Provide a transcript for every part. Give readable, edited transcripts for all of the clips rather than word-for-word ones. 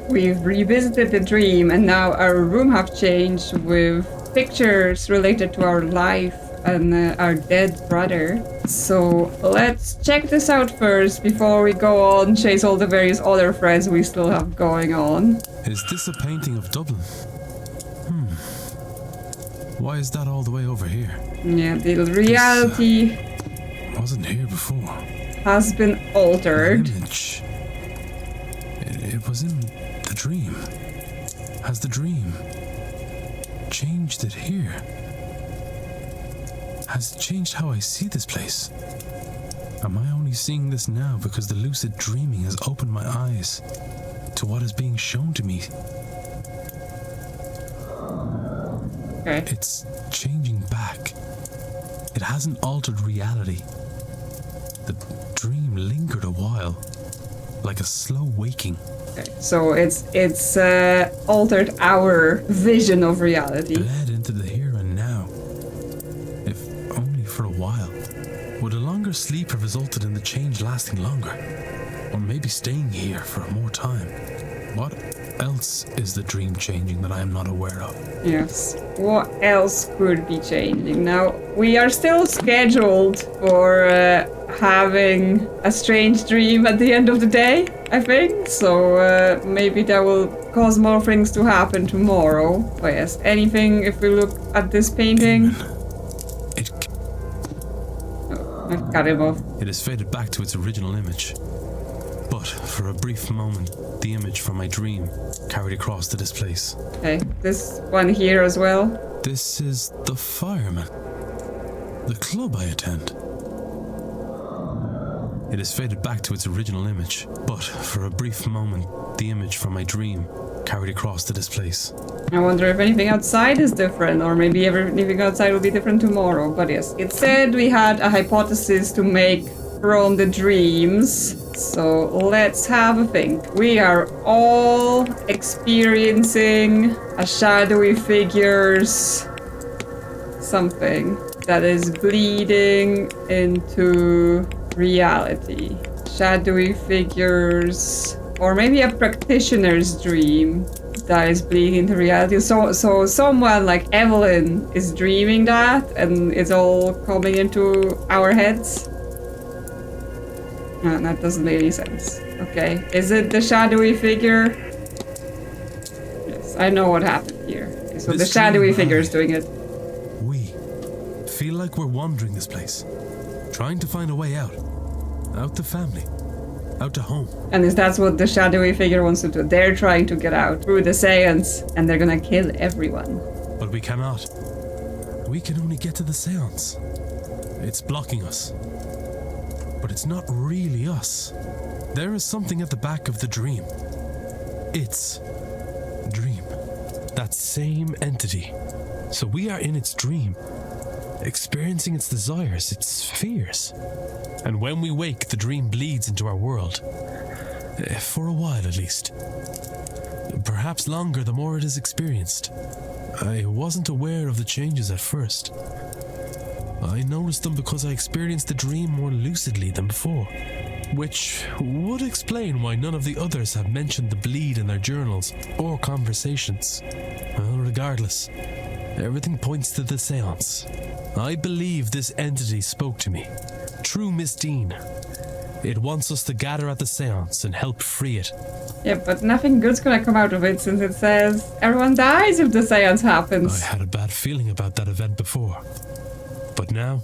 we've revisited the dream and now our room have changed with pictures related to our life and our dead brother. So let's check this out first before we go on chase all the various other friends we still have going on. Is this a painting of Dublin? Why is that all the way over here? Yeah, the reality wasn't here before. Has been altered. The image. It was in the dream. Has the dream changed it here? Has it changed how I see this place? Am I only seeing this now because the lucid dreaming has opened my eyes to what is being shown to me? Okay. It's changing back. It hasn't altered reality. The dream lingered a while, like a slow waking. Okay. So it's altered our vision of reality. Bled into the here and now, if only for a while. Would a longer sleep have resulted in the change lasting longer? Or maybe staying here for more time? What else is the dream changing that I am not aware of? Yes. What else could be changing? Now, we are still scheduled for having a strange dream at the end of the day, I think. So maybe that will cause more things to happen tomorrow. But yes, anything if we look at this painting? I've got him off. It has faded back to its original image. But for a brief moment, the image from my dream carried across to this place. Okay, this one here as well. This is the fireman. The club I attend. It has faded back to its original image. But for a brief moment, the image from my dream carried across to this place. I wonder if anything outside is different, or maybe everything outside will be different tomorrow. But yes, it said we had a hypothesis to make from the dreams. So let's have a think. We are all experiencing a shadowy figure's something that is bleeding into reality. Shadowy figures, or maybe a practitioner's dream that is bleeding into reality. So someone like Evelyn is dreaming that, and it's all coming into our heads. No, that doesn't make any sense. Okay, is it the shadowy figure? Yes, I know what happened here. Okay, so the shadowy figure is doing it. We feel like we're wandering this place, trying to find a way out. Out to family. Out to home. And is that what the shadowy figure wants to do? They're trying to get out through the séance, and they're gonna kill everyone. But we cannot. We can only get to the séance. It's blocking us. But it's not really us. There is something at the back of the dream. It's dream. That same entity. So we are in its dream, experiencing its desires, its fears. And when we wake, the dream bleeds into our world. For a while, at least. Perhaps longer the more it is experienced. I wasn't aware of the changes at first. I noticed them because I experienced the dream more lucidly than before. Which would explain why none of the others have mentioned the bleed in their journals or conversations. Well, regardless, everything points to the séance. I believe this entity spoke to me. True Miss Deane. It wants us to gather at the séance and help free it. Yeah, but nothing good's gonna come out of it since it says everyone dies if the séance happens. I had a bad feeling about that event before. But now,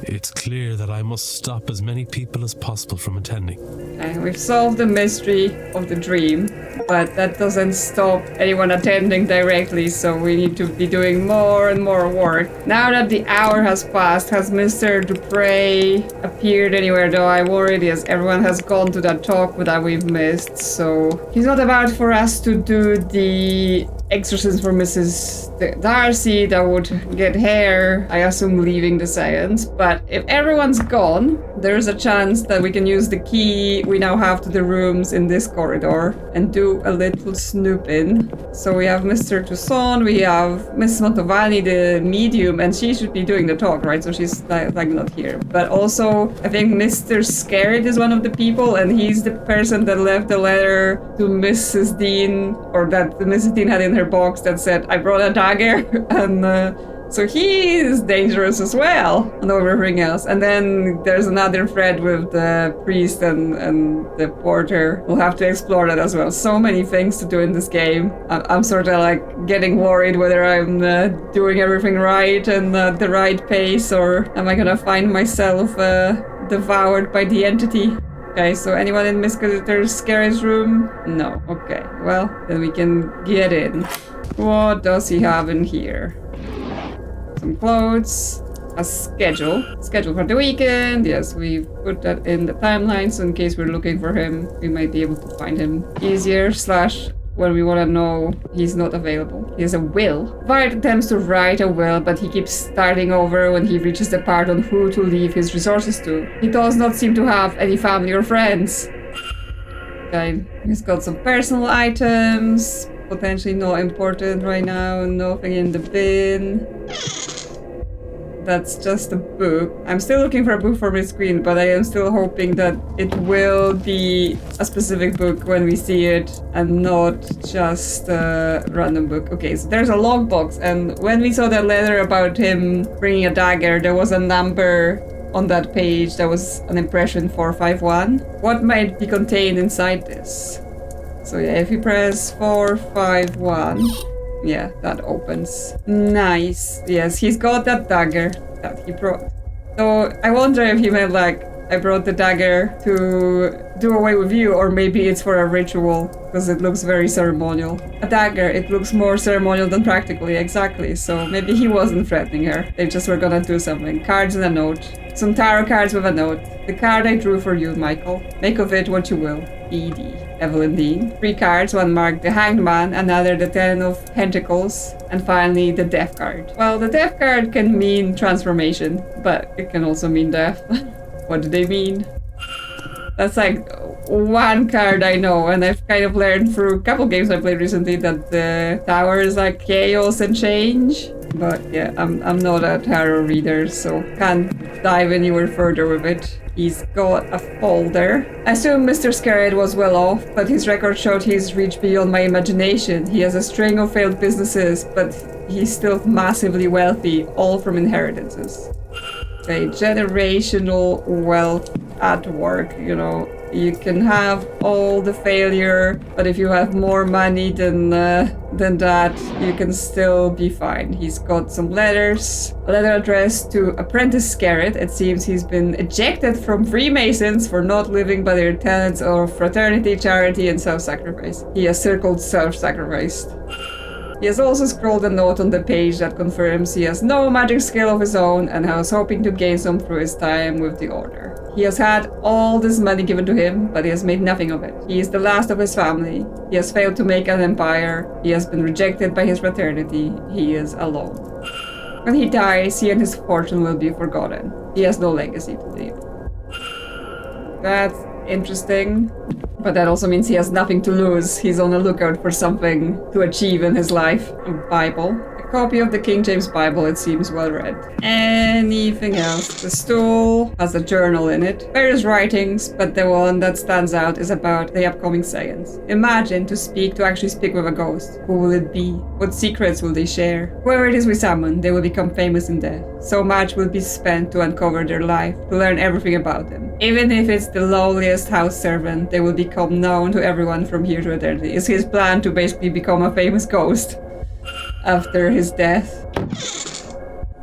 it's clear that I must stop as many people as possible from attending. Okay, we've solved the mystery of the dream, but that doesn't stop anyone attending directly, so we need to be doing more and more work. Now that the hour has passed, has Mr. Dupre appeared anywhere? Though I worried, yes, everyone has gone to that talk that we've missed, so he's not about for us to do the exorcism for Mrs. Darcy that would get her, I assume, leaving the séance. But if everyone's gone, there's a chance that we can use the key we now have to the rooms in this corridor and do do a little snooping. So we have Mr. Toussaint, we have Miss Mantovani, the medium, and she should be doing the talk, right? So she's like not here. But also, I think Mr. Skerritt is one of the people, and he's the person that left the letter to Mrs. Deane, or that Mrs. Deane had in her box that said, "I brought a dagger," and so he is dangerous as well, and everything else. And then there's another thread with the priest and the porter. We'll have to explore that as well. So many things to do in this game. I'm sort of like getting worried whether I'm doing everything right and the right pace, or am I gonna find myself devoured by the entity? Okay, so anyone in Miss Skerritt's room? No. Okay, well, then we can get in. What does he have in here? Some clothes, a schedule for the weekend. Yes, we put that in the timeline, so in case we're looking for him, we might be able to find him easier, / when we want to know he's not available. He has a will. Vard attempts to write a will, but he keeps starting over when he reaches the part on who to leave his resources to. He does not seem to have any family or friends. Okay, he's got some personal items, potentially not important right now, nothing in the bin. That's just a book. I'm still looking for a book for Miss Quinn, but I am still hoping that it will be a specific book when we see it and not just a random book. Okay, so there's a logbox, and when we saw that letter about him bringing a dagger, there was a number on that page that was an impression 451. What might be contained inside this? So yeah, if you press 451, yeah, that opens. Nice. Yes, he's got that dagger that he brought. So I wonder if he meant like, I brought the dagger to do away with you, or maybe it's for a ritual, because it looks very ceremonial. A dagger, it looks more ceremonial than practically, exactly. So maybe he wasn't threatening her. They just were gonna do something. Cards and a note. Some tarot cards with a note. The card I drew for you, Michael. Make of it what you will. E.D. Evelyn Deane. 3 cards, one marked the Hanged Man, another the Ten of Pentacles, and finally the Death card. Well, the Death card can mean transformation, but it can also mean death. What do they mean? That's like one card I know, and I've kind of learned through a couple games I played recently that the tower is like chaos and change. But yeah, I'm not a tarot reader, so can't dive anywhere further with it. He's got a folder. I assume Mr. Skerritt was well off, but his record showed he's reached beyond my imagination. He has a string of failed businesses, but he's still massively wealthy, all from inheritances. A generational wealth at work, you know. You can have all the failure, but if you have more money than that, you can still be fine. He's got some letters. A letter addressed to Apprentice Skerritt. It seems he's been ejected from Freemasons for not living by their tenets of fraternity, charity, and self-sacrifice. He has circled self-sacrificed. He has also scrolled a note on the page that confirms he has no magic skill of his own and was hoping to gain some through his time with the Order. He has had all this money given to him, but he has made nothing of it. He is the last of his family. He has failed to make an empire. He has been rejected by his fraternity. He is alone. When he dies, he and his fortune will be forgotten. He has no legacy to leave. That's interesting. But that also means he has nothing to lose. He's on the lookout for something to achieve in his life. A Bible. A copy of the King James Bible, it seems well read. Anything else? The stool has a journal in it. Various writings, but the one that stands out is about the upcoming seance. Imagine to actually speak with a ghost. Who will it be? What secrets will they share? Whoever it is we summon, they will become famous in death. So much will be spent to uncover their life, to learn everything about them. Even if it's the lowliest house servant, they will become known to everyone from here to eternity. Is his plan to basically become a famous ghost after his death?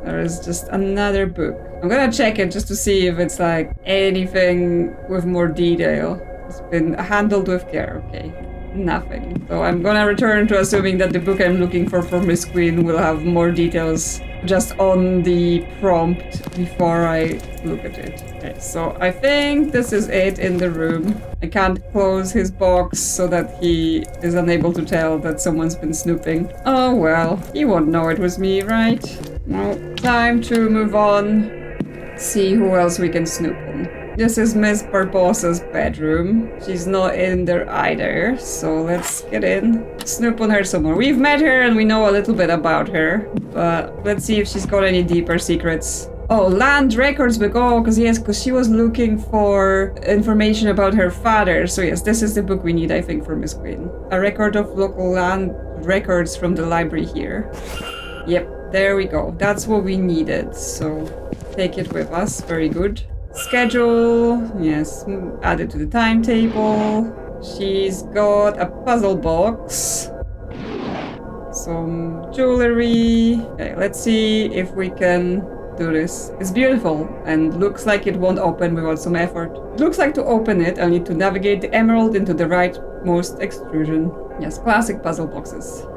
There is just another book. I'm gonna check it just to see if it's like anything with more detail. It's been handled with care, okay. Nothing. So I'm gonna return to assuming that the book I'm looking for Miss Quinn will have more details just on the prompt before I look at it. Okay, so I think this is it in the room. I can't close his box so that he is unable to tell that someone's been snooping. Oh well, he won't know it was me, right? No, time to move on. See who else we can snoop on. This is Miss Barbosa's bedroom. She's not in there either, so let's get in. Snoop on her some more. We've met her and we know a little bit about her, but let's see if she's got any deeper secrets. Oh, land records book. Oh, because she was looking for information about her father. So yes, this is the book we need, I think, for Miss Quinn. A record of local land records from the library here. Yep, there we go. That's what we needed. So take it with us. Very good. Schedule. Yes, add it to the timetable. She's got a puzzle box. Some jewelry. Okay, let's see if we can do this. It's beautiful and looks like it won't open without some effort. It looks like to open it, I'll need to navigate the emerald into the rightmost extrusion. Yes, classic puzzle boxes.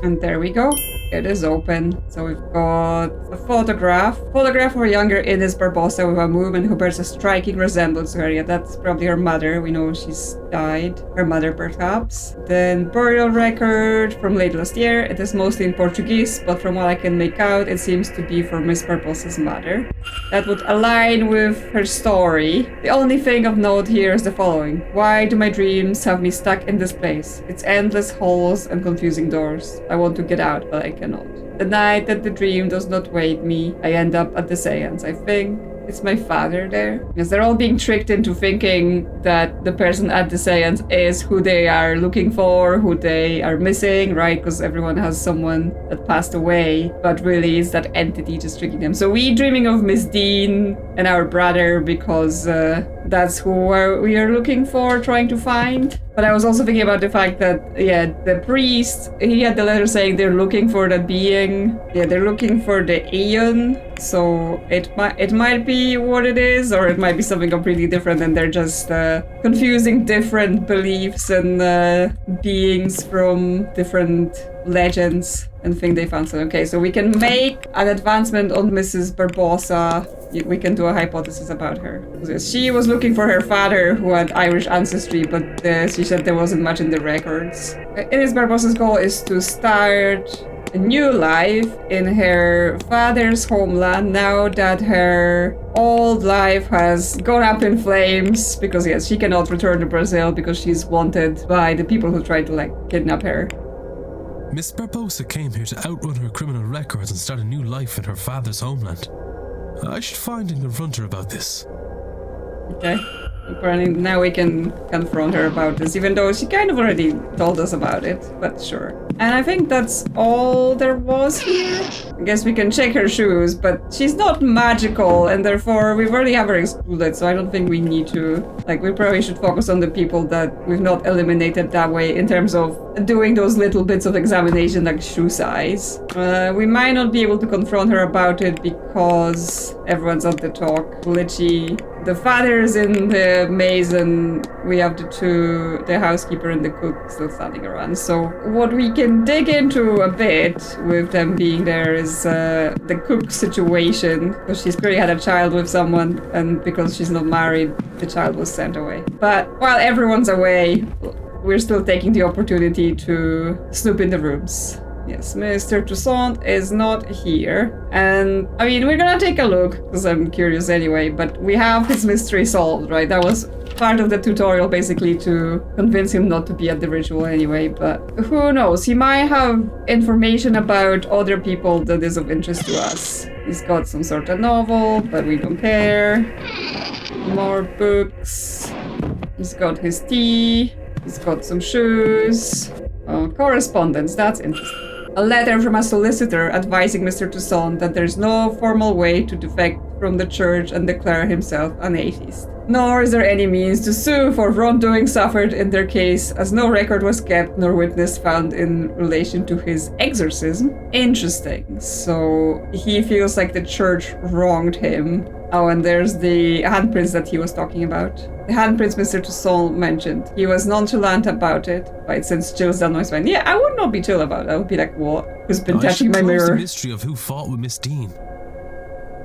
And there we go. It is open. So we've got a photograph. Photograph of a younger Ines Barbosa with a woman who bears a striking resemblance to her. Yeah, that's probably her mother. We know she's died. Her mother, perhaps. Then burial record from late last year. It is mostly in Portuguese, but from what I can make out, it seems to be for Miss Barbosa's mother. That would align with her story. The only thing of note here is the following. Why do my dreams have me stuck in this place? It's endless halls and confusing doors. I want to get out, but I cannot. The night that the dream does not wait me, I end up at the Séance. I think it's my father there. Because they're all being tricked into thinking that the person at the Séance is who they are looking for, who they are missing, right? Because everyone has someone that passed away, but really it's that entity just tricking them. So we dreaming of Miss Deane and our brother because that's who we are looking for, trying to find. But I was also thinking about the fact that, yeah, the priest, he had the letter saying they're looking for that being. Yeah, they're looking for the Aeon. So it might be what it is, or it might be something completely different, and they're just confusing different beliefs and beings from different legends and think they found something. Okay, so we can make an advancement on Mrs. Barbosa. We can do a hypothesis about her. She was looking for her father who had Irish ancestry, but she said there wasn't much in the records. Ines Barbosa's goal is to start a new life in her father's homeland now that her old life has gone up in flames because, yes, she cannot return to Brazil because she's wanted by the people who tried to, kidnap her. Miss Barbosa came here to outrun her criminal records and start a new life in her father's homeland. I should find and confront her about this. Okay. Apparently now we can confront her about this, even though she kind of already told us about it, but sure. And I think that's all there was here. I guess we can check her shoes, but she's not magical, and therefore we already have her excluded, so I don't think we need to. We probably should focus on the people that we've not eliminated that way in terms of doing those little bits of examination like shoe size. We might not be able to confront her about it because everyone's at the talk. Glitchy. The father's in the maze and we have the housekeeper and the cook still standing around. So what we can dig into a bit with them being there is the cook situation. Because she's clearly had a child with someone, and because she's not married, the child was sent away. But while everyone's away, we're still taking the opportunity to snoop in the rooms. Yes, Mr. Toussaint is not here. And, I mean, we're gonna take a look, because I'm curious anyway, but we have his mystery solved, right? That was part of the tutorial, basically, to convince him not to be at the ritual anyway, but who knows? He might have information about other people that is of interest to us. He's got some sort of novel, but we don't care. More books. He's got his tea. He's got some shoes. Oh, correspondence, that's interesting. A letter from a solicitor advising Mr. Toussaint that there's no formal way to defect from the church and declare himself an atheist. Nor is there any means to sue for wrongdoing suffered in their case, as no record was kept nor witness found in relation to his exorcism. Interesting. So he feels like the church wronged him. Oh, and there's the handprints that he was talking about. The handprints Mr. Toussaint mentioned. He was nonchalant about it, but it sends chills down my spine. Yeah, I would not be chill about it. I would be like, what? Who's been touching my mirror? The mystery of who fought with Miss Deane.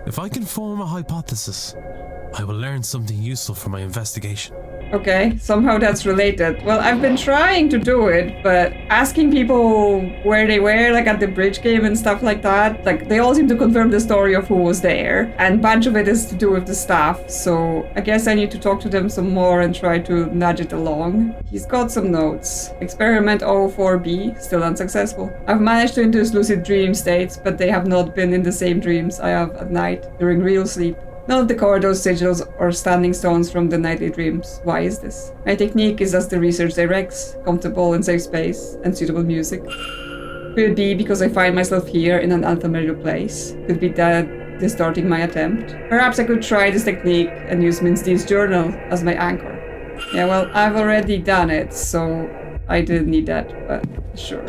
If I can form a hypothesis, I will learn something useful for my investigation. Okay, somehow that's related. Well, I've been trying to do it, but asking people where they were, like at the bridge game and stuff like that, like they all seem to confirm the story of who was there, and a bunch of it is to do with the staff, so I guess I need to talk to them some more and try to nudge it along. He's got some notes. Experiment 04B, still unsuccessful. I've managed to induce lucid dream states, but they have not been in the same dreams I have at night during real sleep. None of the corridors, sigils, or standing stones from the nightly dreams. Why is this? My technique is as the research directs, comfortable and safe space, and suitable music. Could it be because I find myself here in an unfamiliar place? Could it be that distorting my attempt? Perhaps I could try this technique and use Miss Deane's journal as my anchor. Yeah, well, I've already done it, so I didn't need that, but sure.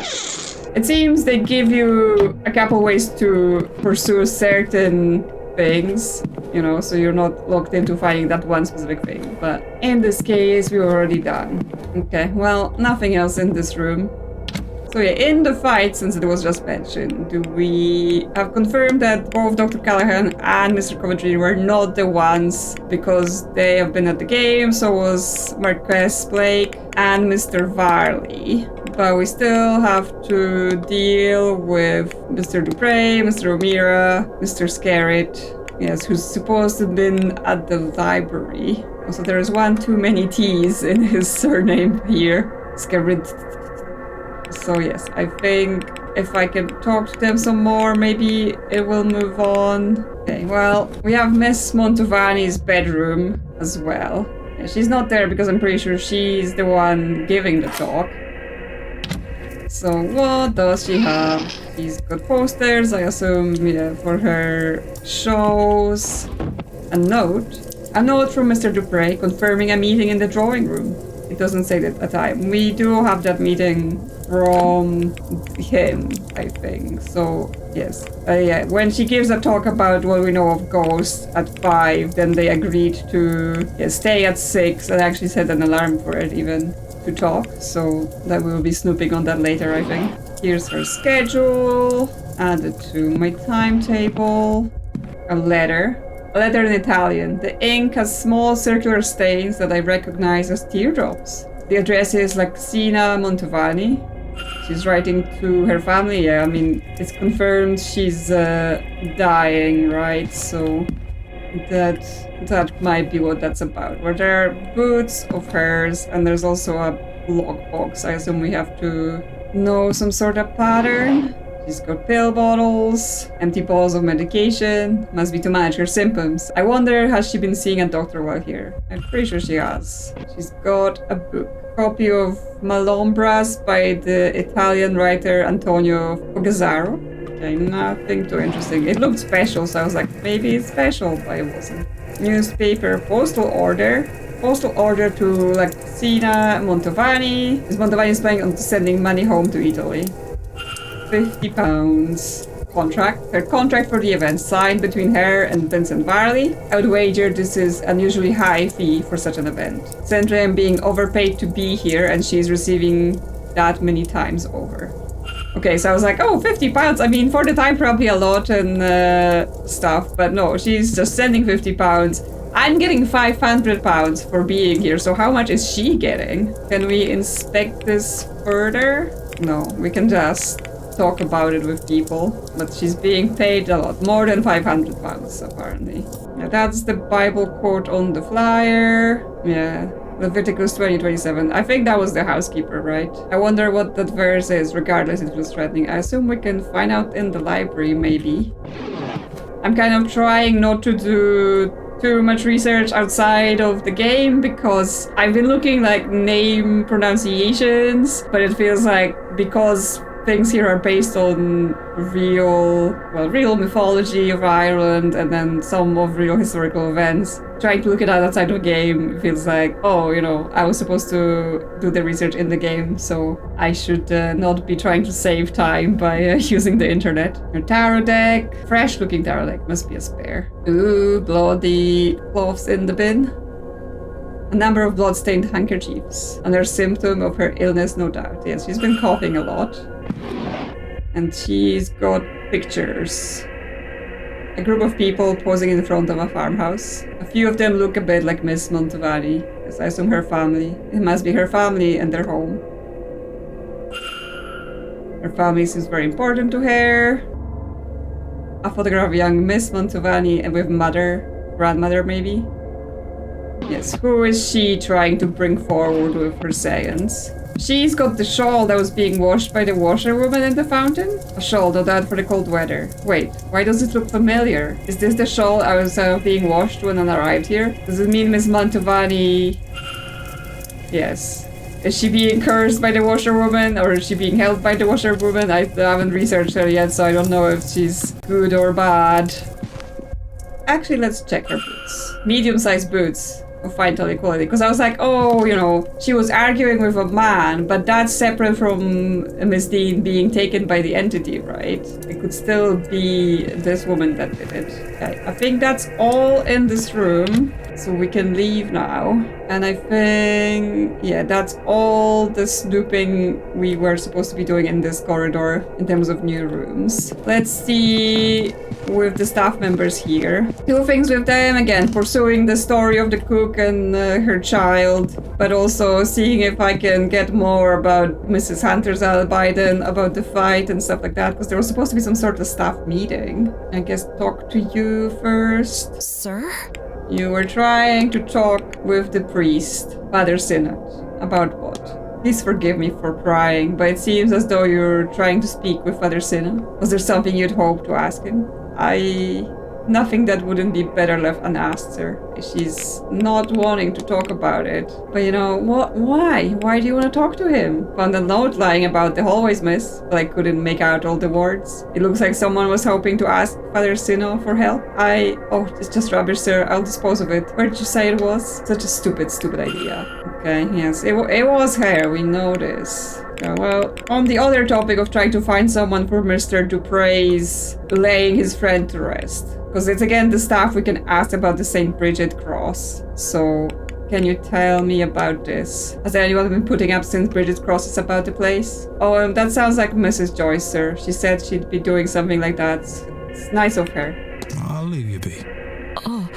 It seems they give you a couple ways to pursue certain things, you know, so you're not locked into finding that one specific thing. But in this case, we're already done. Okay, well, nothing else in this room. So yeah, in the fight, since it was just mentioned, do we have confirmed that both Dr. Callahan and Mr. Coventry were not the ones, because they have been at the game, so was Marquess Blake and Mr. Varley. But we still have to deal with Mr. Dupre, Mr. O'Meara, Mr. Skerritt, yes, who's supposed to have been at the library. Also, there is one too many T's in his surname here. Skerritt. So yes, I think if I can talk to them some more, maybe it will move on. Okay, well, we have Miss Mantovani's bedroom as well. Yeah, she's not there because I'm pretty sure she's the one giving the talk. So what does she have? She's got posters, I assume, yeah, for her shows. A note from Mr. Dupre confirming a meeting in the drawing room. It doesn't say that at time. We do have that meeting from him, I think. So yes, yeah. When she gives a talk about what we know of ghosts at 5, then they agreed to stay at 6 and actually set an alarm for it even. To talk, so that we will be snooping on that later, I think. Here's her schedule, added to my timetable. A letter in Italian. The ink has small circular stains that I recognize as teardrops. The address is Laxina Mantovani. She's writing to her family. Yeah, I mean, it's confirmed she's dying, right? So that might be what that's about. Where there are boots of hers, and there's also a lockbox. I assume we have to know some sort of pattern. She's got pill bottles, empty bottles of medication. Must be to manage her symptoms. I wonder, has she been seeing a doctor while here? I'm pretty sure she has. She's got a book. Copy of Malombras by the Italian writer Antonio Fogazzaro. Okay, nothing too interesting. It looked special, so I was like, maybe it's special, but it wasn't. Newspaper, postal order. Postal order to Laxina Mantovani. Miss Mantovani is planning on sending money home to Italy. £50. Contract. Her contract for the event signed between her and Vincent Varley. I would wager this is an unusually high fee for such an event. Sandra being overpaid to be here, and she's receiving that many times over. Okay, so I was like, oh, £50. I mean, for the time, probably a lot and stuff. But no, she's just sending £50. I'm getting £500 for being here. So how much is she getting? Can we inspect this further? No, we can just talk about it with people. But she's being paid a lot. More than £500, apparently. Yeah, that's the Bible quote on the flyer. Yeah. Leviticus 20:27. I think that was the housekeeper, right? I wonder what that verse is, regardless if it was threatening. I assume we can find out in the library, maybe. I'm kind of trying not to do too much research outside of the game, because I've been looking name pronunciations, but it feels like because things here are based on real mythology of Ireland and then some of real historical events. Trying to look it up outside of the game feels like, oh, I was supposed to do the research in the game, so I should not be trying to save time by using the internet. A tarot deck. Fresh looking tarot deck. Must be a spare. Ooh, bloody cloths in the bin. A number of blood-stained handkerchiefs. Another symptom of her illness, no doubt. Yes, she's been coughing a lot. And she's got pictures. A group of people posing in front of a farmhouse. A few of them look a bit like Miss Mantovani, because I assume her family. It must be her family and their home. Her family seems very important to her. A photograph of young Miss Mantovani and with mother, grandmother maybe. Yes, who is she trying to bring forward with her séance? She's got the shawl that was being washed by the washerwoman in the fountain? A shawl not out for the cold weather. Wait, why does it look familiar? Is this the shawl I was being washed when I arrived here? Does it mean Miss Mantovani... Yes. Is she being cursed by the washerwoman, or is she being helped by the washerwoman? I haven't researched her yet, so I don't know if she's good or bad. Actually, let's check her boots. Medium-sized boots of fine tall equality. Because I was like, oh, you know, she was arguing with a man, but that's separate from Miss Deane being taken by the entity, right? It could still be this woman that did it. Okay, I think that's all in this room. So we can leave now. And I think, yeah, that's all the snooping we were supposed to be doing in this corridor in terms of new rooms. Let's see with the staff members here. Two things with them, again, pursuing the story of the cook and her child, but also seeing if I can get more about Mrs. Hunter's alibi then, about the fight and stuff like that, because there was supposed to be some sort of staff meeting. I guess talk to you first. Sir? You were trying to talk with the priest, Father Synod. About what? Please forgive me for prying, but it seems as though you're trying to speak with Father Synod. Was there something you'd hope to ask him? Nothing that wouldn't be better left unasked, sir. She's not wanting to talk about it. But you know, why? Why do you want to talk to him? Found a note lying about the hallways, miss, but I couldn't make out all the words. It looks like someone was hoping to ask Father Sino for help. Oh, it's just rubbish, sir. I'll dispose of it. Where did you say it was? Such a stupid idea. Okay, yes, it was her. We know this. Well, on the other topic of trying to find someone for Mr. Dupre's laying his friend to rest. Because it's again the staff we can ask about the St. Bridget cross. So, can you tell me about this? Has anyone been putting up St. Bridget crosses about the place? Oh, that sounds like Mrs. Joyce, sir. She said she'd be doing something like that. It's nice of her. I'll leave you be. Oh,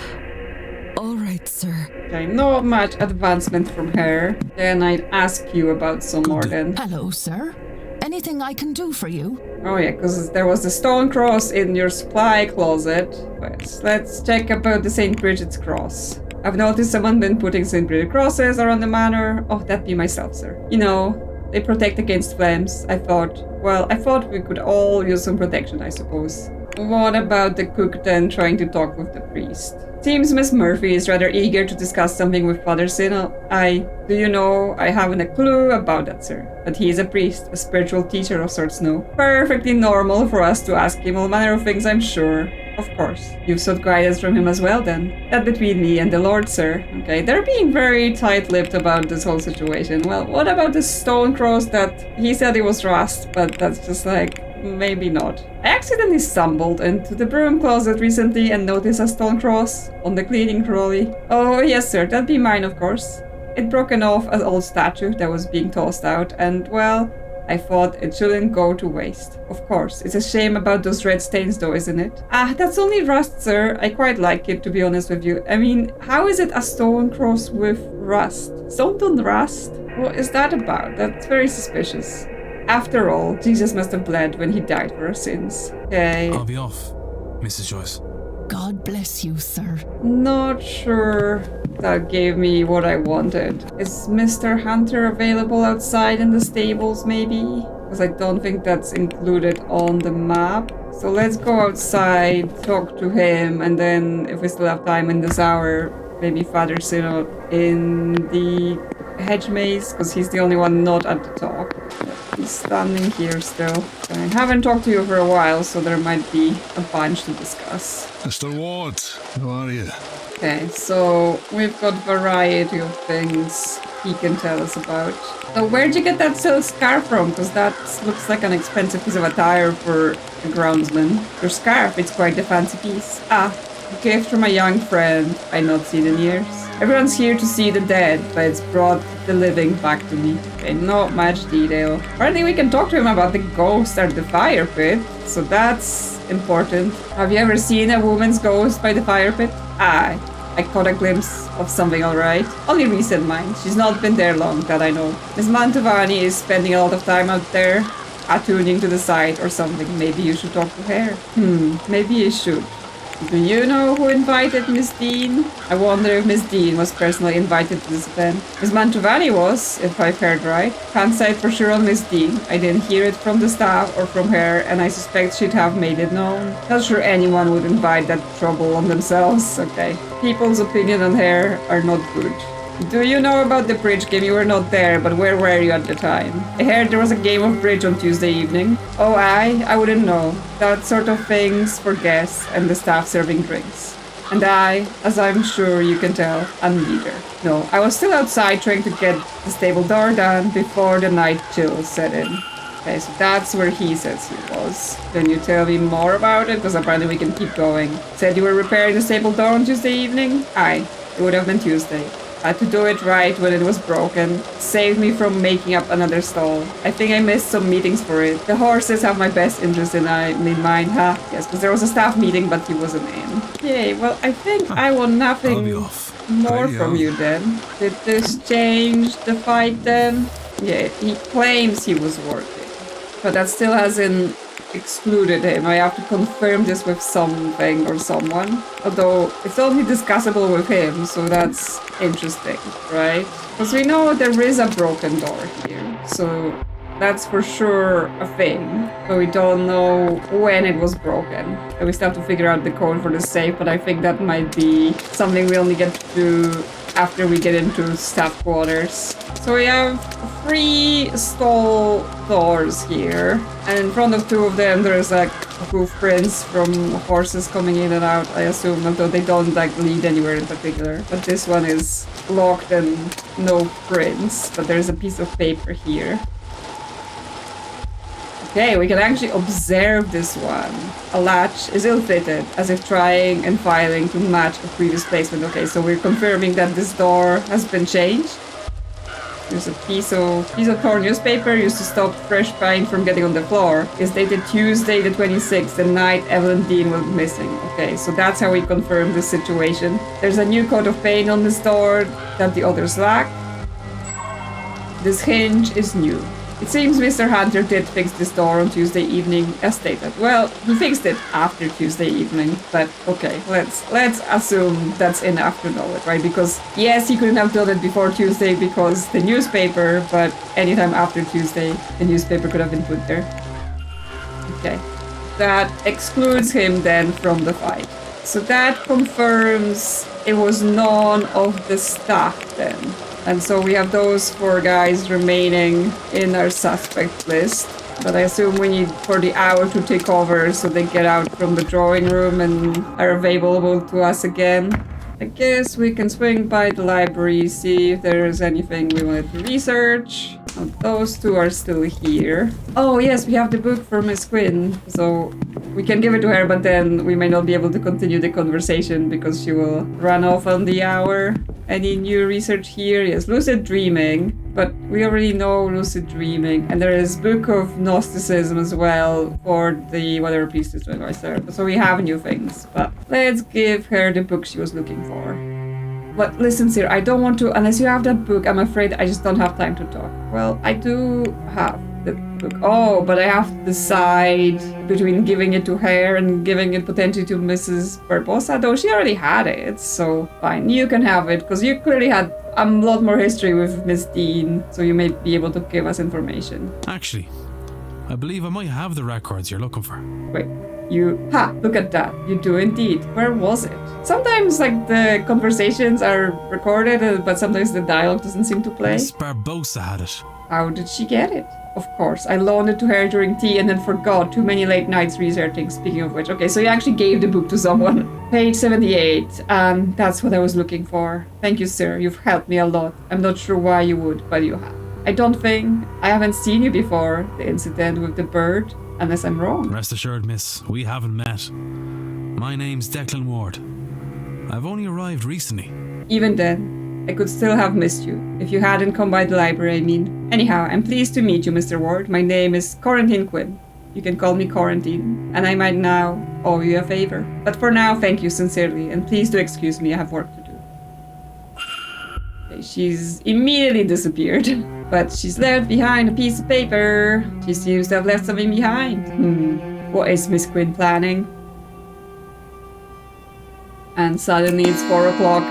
all right, sir. Okay, not much advancement from her. Then I'd ask you about some more then. Hello, sir. Anything I can do for you? Oh yeah, because there was the stone cross in your supply closet. But let's check about the St. Bridget's cross. I've noticed someone been putting St. Bridget crosses around the manor. Oh, that'd be myself, sir. You know, they protect against flames. I thought we could all use some protection, I suppose. What about the cook then trying to talk with the priest? Seems Miss Murphy is rather eager to discuss something with Father Sino. Do you know, I haven't a clue about that, sir. But he is a priest, a spiritual teacher of sorts, no? Perfectly normal for us to ask him all manner of things, I'm sure. Of course. You've sought guidance from him as well, then. That between me and the Lord, sir. Okay, they're being very tight-lipped about this whole situation. Well, what about the stone cross that he said it was rust, but that's just like... maybe not. I accidentally stumbled into the broom closet recently and noticed a stone cross on the cleaning trolley. Oh, yes, sir, that'd be mine, of course. It broken off an old statue that was being tossed out, and, well, I thought it shouldn't go to waste. Of course, it's a shame about those red stains, though, isn't it? That's only rust, sir. I quite like it, to be honest with you. I mean, how is it a stone cross with rust? Stone don't rust? What is that about? That's very suspicious. After all, Jesus must have bled when he died for our sins. Okay. I'll be off, Mrs. Joyce. God bless you, sir. Not sure that gave me what I wanted. Is Mr. Hunter available outside in the stables, maybe? Because I don't think that's included on the map. So let's go outside, talk to him, and then if we still have time in this hour, maybe Father Synod in the hedge maze, because he's the only one not at the top. He's standing here still. I haven't talked to you for a while, so there might be a bunch to discuss. Mr. Ward, how are you? Okay, so we've got variety of things he can tell us about. So where'd you get that silk scarf from? Because that looks like an expensive piece of attire for a groundsman. Your scarf, it's quite a fancy piece. A gift from a young friend I'd not seen in years. Everyone's here to see the dead, but it's brought the living back to me. Okay, not much detail. Apparently we can talk to him about the ghost at the fire pit, so that's important. Have you ever seen a woman's ghost by the fire pit? Aye. I caught a glimpse of something, alright. Only recent, mind. She's not been there long, that I know. Miss Mantovani is spending a lot of time out there, attuning to the site or something. Maybe you should talk to her. Maybe you should. Do you know who invited Miss Deane? I wonder if Miss Deane was personally invited to this event. Miss Mantovani was, if I've heard right. Can't say for sure on Miss Deane. I didn't hear it from the staff or from her, and I suspect she'd have made it known. Not sure anyone would invite that trouble on themselves. Okay. People's opinion on her are not good. Do you know about the bridge game? You were not there, but where were you at the time? I heard there was a game of bridge on Tuesday evening. Oh, I wouldn't know. That sort of thing's for guests and the staff serving drinks. And I, as I'm sure you can tell, am neither. No, I was still outside trying to get the stable door done before the night chill set in. Okay, so that's where he says he was. Can you tell me more about it? Because apparently we can keep going. Said you were repairing the stable door on Tuesday evening? Aye, it would have been Tuesday. Had to do it right when it was broken. Saved me from making up another stall. I think I missed some meetings for it. The horses have my best interest in mind, huh? Yes, because there was a staff meeting, but he wasn't in. Yay, well, I think I want nothing more from you then. Did this change the fight then? Yeah, he claims he was working. But that still hasn't excluded him. I have to confirm this with something or someone. Although it's only discussable with him, so that's interesting, right? Because we know there is a broken door here, so that's for sure a thing. But we don't know when it was broken. And we still have to figure out the code for the safe, but I think that might be something we only get to do after we get into staff quarters. So we have 3 stall doors here, and in front of 2 of them there's like hoof prints from horses coming in and out, I assume, although they don't like lead anywhere in particular. But this one is locked and no prints, but there's a piece of paper here. Okay, we can actually observe this one. A latch is ill-fitted, as if trying and filing to match a previous placement. Okay, so we're confirming that this door has been changed. There's a piece of torn newspaper used to stop fresh paint from getting on the floor. It's dated Tuesday the 26th, the night Evelyn Deane was missing. Okay, so that's how we confirm this situation. There's a new coat of paint on this door that the others lack. This hinge is new. It seems Mr. Hunter did fix this door on Tuesday evening, as stated. Well, he fixed it after Tuesday evening, but okay, let's assume that's enough to know it, right? Because yes, he couldn't have done it before Tuesday because the newspaper, but anytime after Tuesday, the newspaper could have been put there. Okay, that excludes him then from the fight. So that confirms it was none of the staff then. And so we have those 4 guys remaining in our suspect list. But I assume we need for the hour to take over so they get out from the drawing room and are available to us again. I guess we can swing by the library, see if there's anything we wanted to research. Oh, those 2 are still here. Oh yes, we have the book for Miss Quinn. So we can give it to her, but then we may not be able to continue the conversation because she will run off on the hour. Any new research here? Yes, lucid dreaming. But we already know lucid dreaming. And there is Book of Gnosticism as well for the whatever piece is doing right there. So we have new things. But let's give her the book she was looking for. But listen, sir, I don't want to, unless you have that book, I'm afraid I just don't have time to talk. Well, I do have the book. Oh, but I have to decide between giving it to her and giving it potentially to Mrs. Barbosa, though she already had it, so fine, you can have it, because you clearly had a lot more history with Miss Deane, so you may be able to give us information. Actually, I believe I might have the records you're looking for. Wait. Look at that. You do indeed. Where was it? Sometimes, like, the conversations are recorded, but sometimes the dialogue doesn't seem to play. Miss Barbosa had it. How did she get it? Of course, I loaned it to her during tea and then forgot. Too many late nights researching, speaking of which. Okay, so you actually gave the book to someone. Page 78. That's what I was looking for. Thank you, sir. You've helped me a lot. I'm not sure why you would, but you have. I haven't seen you before. The incident with the bird. Unless I'm wrong. Rest assured, miss, we haven't met. My name's Declan Ward. I've only arrived recently. Even then, I could still have missed you, if you hadn't come by the library, I mean. Anyhow, I'm pleased to meet you, Mr. Ward. My name is Corentine Quinn. You can call me Corentine, and I might now owe you a favor. But for now, thank you sincerely, and please do excuse me, I have work to do. Okay, she's immediately disappeared, but she's left behind a piece of paper. She seems to have left something behind. What is Miss Quinn planning? And suddenly it's 4 o'clock.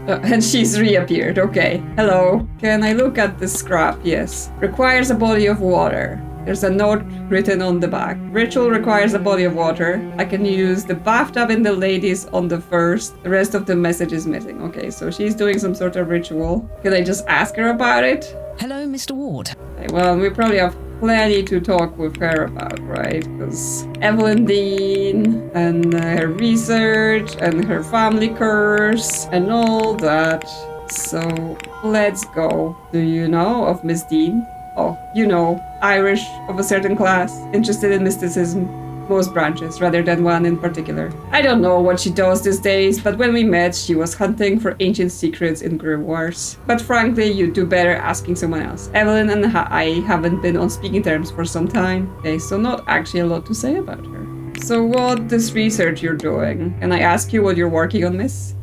And she's reappeared, okay. Hello. Can I look at the scrap? Yes. Requires a body of water. There's a note written on the back. Ritual requires a body of water. I can use the bathtub in the ladies on the first. The rest of the message is missing. Okay, so she's doing some sort of ritual. Can I just ask her about it? Hello, Mr. Ward. Okay, well, we probably have plenty to talk with her about, right? Because Evelyn Deane and her research and her family curse and all that. So let's go. Do you know of Miss Deane? Oh, you know, Irish of a certain class, interested in mysticism, most branches rather than one in particular. I don't know what she does these days, but when we met, she was hunting for ancient secrets in grimoires. But frankly, you'd do better asking someone else. Evelyn and I haven't been on speaking terms for some time. Okay, so not actually a lot to say about her. So what this research you're doing? Can I ask you what you're working on, miss?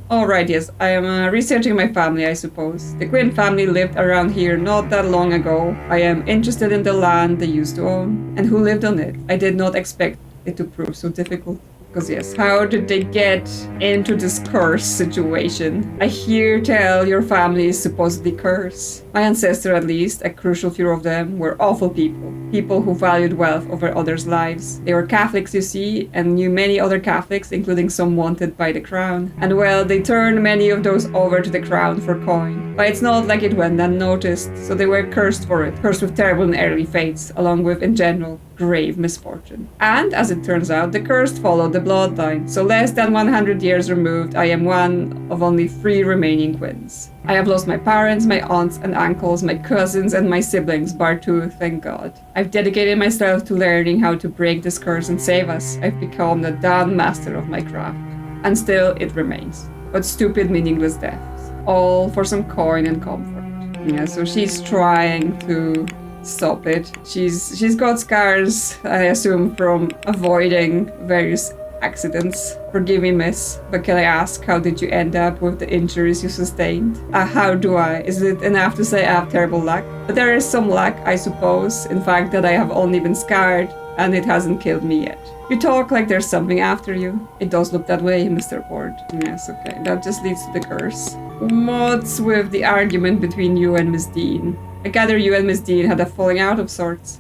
Alright, yes. I am researching my family, I suppose. The Quinn family lived around here not that long ago. I am interested in the land they used to own and who lived on it. I did not expect it to prove so difficult. Because yes, how did they get into this curse situation? I hear tell your family is supposedly cursed. My ancestor, at least, a crucial few of them, were awful people. People who valued wealth over others' lives. They were Catholics, you see, and knew many other Catholics, including some wanted by the crown. And well, they turned many of those over to the crown for coin. But it's not like it went unnoticed, so they were cursed for it. Cursed with terrible and early fates, along with, in general, grave misfortune. And, as it turns out, the curse followed the bloodline. So less than 100 years removed, I am one of only 3 remaining Quinns. I have lost my parents, my aunts and uncles, my cousins and my siblings, bar 2, thank God. I've dedicated myself to learning how to break this curse and save us. I've become the damn master of my craft. And still it remains. But stupid, meaningless deaths. All for some coin and comfort. Yeah, so she's trying to stop it. She's got scars, I assume, from avoiding various accidents. Forgive me, miss, but can I ask, how did you end up with the injuries you sustained? How do I? Is it enough to say I have terrible luck? But there is some luck, I suppose. In fact, that I have only been scarred, and it hasn't killed me yet. You talk like there's something after you. It does look that way, Mr. Ward. Yes, okay. That just leads to the curse. What's with the argument between you and Miss Deane? I gather you and Miss Deane had a falling out of sorts.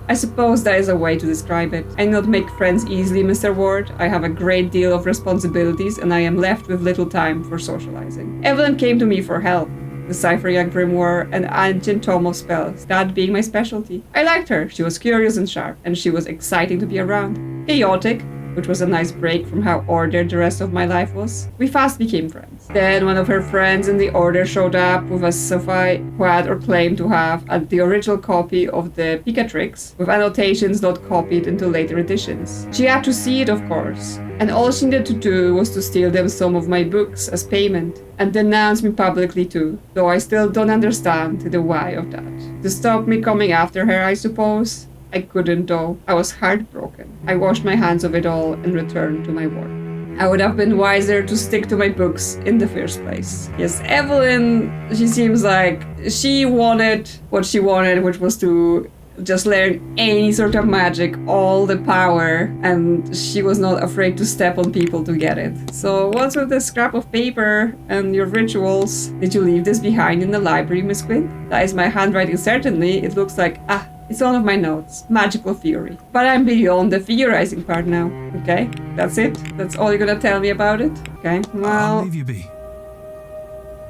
I suppose that is a way to describe it. I do not make friends easily, Mr. Ward. I have a great deal of responsibilities and I am left with little time for socializing. Evelyn came to me for help, deciphering a grimoire and ancient tome of spells, that being my specialty. I liked her. She was curious and sharp, and she was exciting to be around. Chaotic, which was a nice break from how ordered the rest of my life was. We fast became friends. Then one of her friends in the order showed up with a Sophie who had or claimed to have the original copy of the Picatrix, with annotations not copied into later editions. She had to see it, of course, and all she needed to do was to steal them some of my books as payment, and denounce me publicly too, though I still don't understand the why of that. To stop me coming after her, I suppose? I couldn't though. I was heartbroken. I washed my hands of it all and returned to my work. I would have been wiser to stick to my books in the first place. Yes, Evelyn, she seems like she wanted what she wanted, which was to just learn any sort of magic, all the power, and she was not afraid to step on people to get it. So what's with this scrap of paper and your rituals? Did you leave this behind in the library, Miss Quinn? That is my handwriting, certainly. It looks like, it's one of my notes. Magical theory. But I'm beyond the theorizing part now. Okay? That's it? That's all you're gonna tell me about it? Okay, well... I'll leave you be.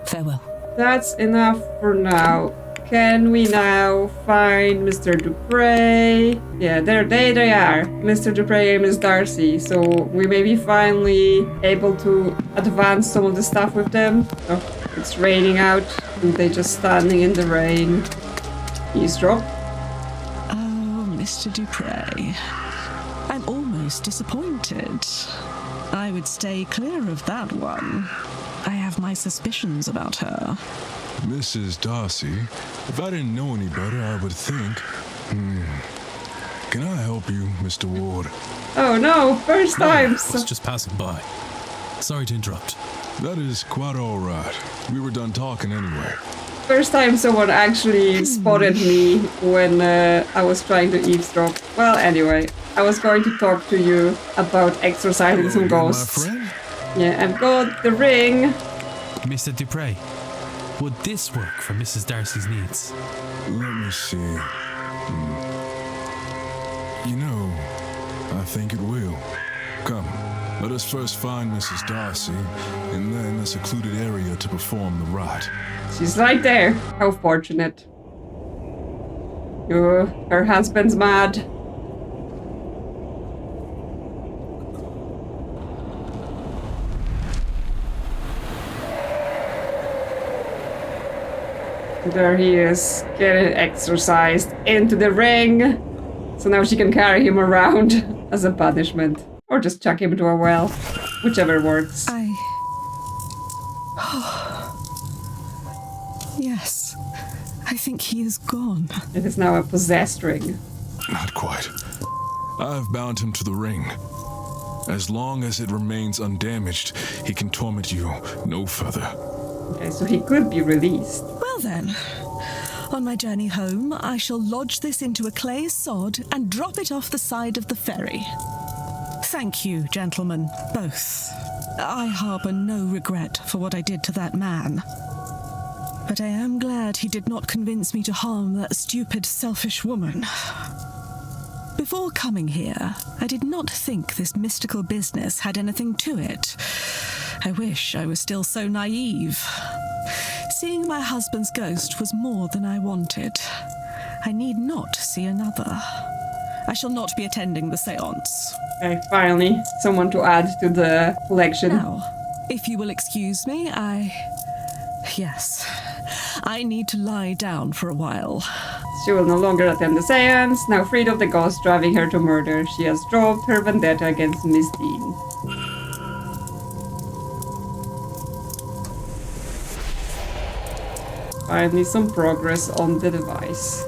Farewell. That's enough for now. Can we now find Mr. Dupre? Yeah, there they are. Mr. Dupre and Miss Darcy. So we may be finally able to advance some of the stuff with them. Oh, it's raining out. And they're just standing in the rain. Eavesdrop. Mr. Dupre. I'm almost disappointed. I would stay clear of that one. I have my suspicions about her. Mrs. Darcy, if I didn't know any better, I would think... Can I help you, Mr. Ward? Oh no, first time. I was just passing by. Sorry to interrupt. That is quite all right. We were done talking anyway. First time someone actually spotted me when I was trying to eavesdrop. Well, anyway, I was going to talk to you about exorcising some ghosts. My friend? Yeah, I've got the ring. Mr. Dupre, would this work for Mrs. Darcy's needs? Let me see. You know, I think it will. Come, let us first find Mrs. Darcy, and then a secluded area to perform the rite. She's right there. How fortunate. Her husband's mad. There he is, getting exorcised into the ring. So now she can carry him around as a punishment. Or just chuck him into a well. Whichever works. Yes, I think he is gone. It is now a possessed ring. Not quite. I've bound him to the ring. As long as it remains undamaged, he can torment you no further. Okay, so he could be released. Well then, on my journey home, I shall lodge this into a clay sod and drop it off the side of the ferry. Thank you, gentlemen, both. I harbour no regret for what I did to that man. But I am glad he did not convince me to harm that stupid, selfish woman. Before coming here, I did not think this mystical business had anything to it. I wish I was still so naive. Seeing my husband's ghost was more than I wanted. I need not see another. I shall not be attending the séance. Okay, finally, someone to add to the collection. Now, if you will excuse me, Yes, I need to lie down for a while. She will no longer attend the séance. Now freed of the ghost driving her to murder, she has dropped her vendetta against Miss Deane. Finally some progress on the device.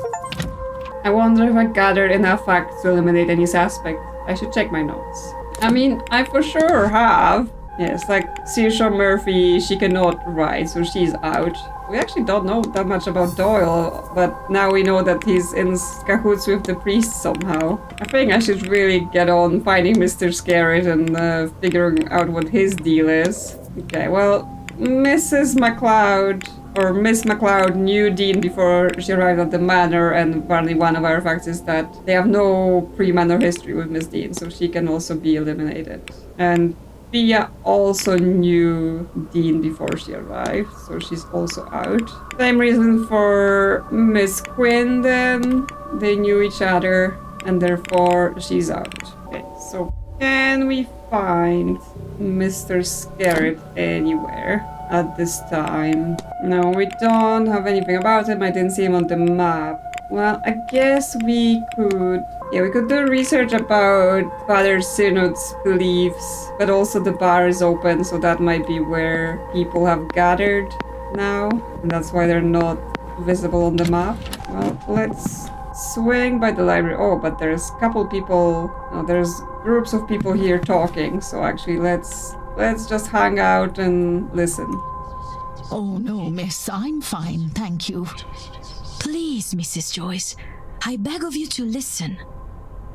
I wonder if I gathered enough facts to eliminate any suspect. I should check my notes. I mean, I for sure have. Yes, like Saoirse Murphy, she cannot write, so she's out. We actually don't know that much about Doyle, but now we know that he's in cahoots with the priest somehow. I think I should really get on finding Mr. Skerritt and figuring out what his deal is. Okay, well, Mrs. MacLeod, or Miss MacLeod, knew Deane before she arrived at the manor, and apparently one of our facts is that they have no pre-manor history with Miss Deane, so she can also be eliminated. And Pia also knew Deane before she arrived, so she's also out. Same reason for Miss Quinn then. They knew each other, and therefore she's out. Okay, so can we find Mr. Skerritt anywhere at this time? No, we don't have anything about him. I didn't see him on the map. Well, I guess we could... Yeah, we could do research about Father Synod's beliefs, but also the bar is open, so that might be where people have gathered now, and that's why they're not visible on the map. Well, let's swing by the library. Oh, but there's a couple people... No, there's groups of people here talking, so actually let's just hang out and listen. Oh no, miss, I'm fine, thank you. Please, Mrs. Joyce, I beg of you to listen.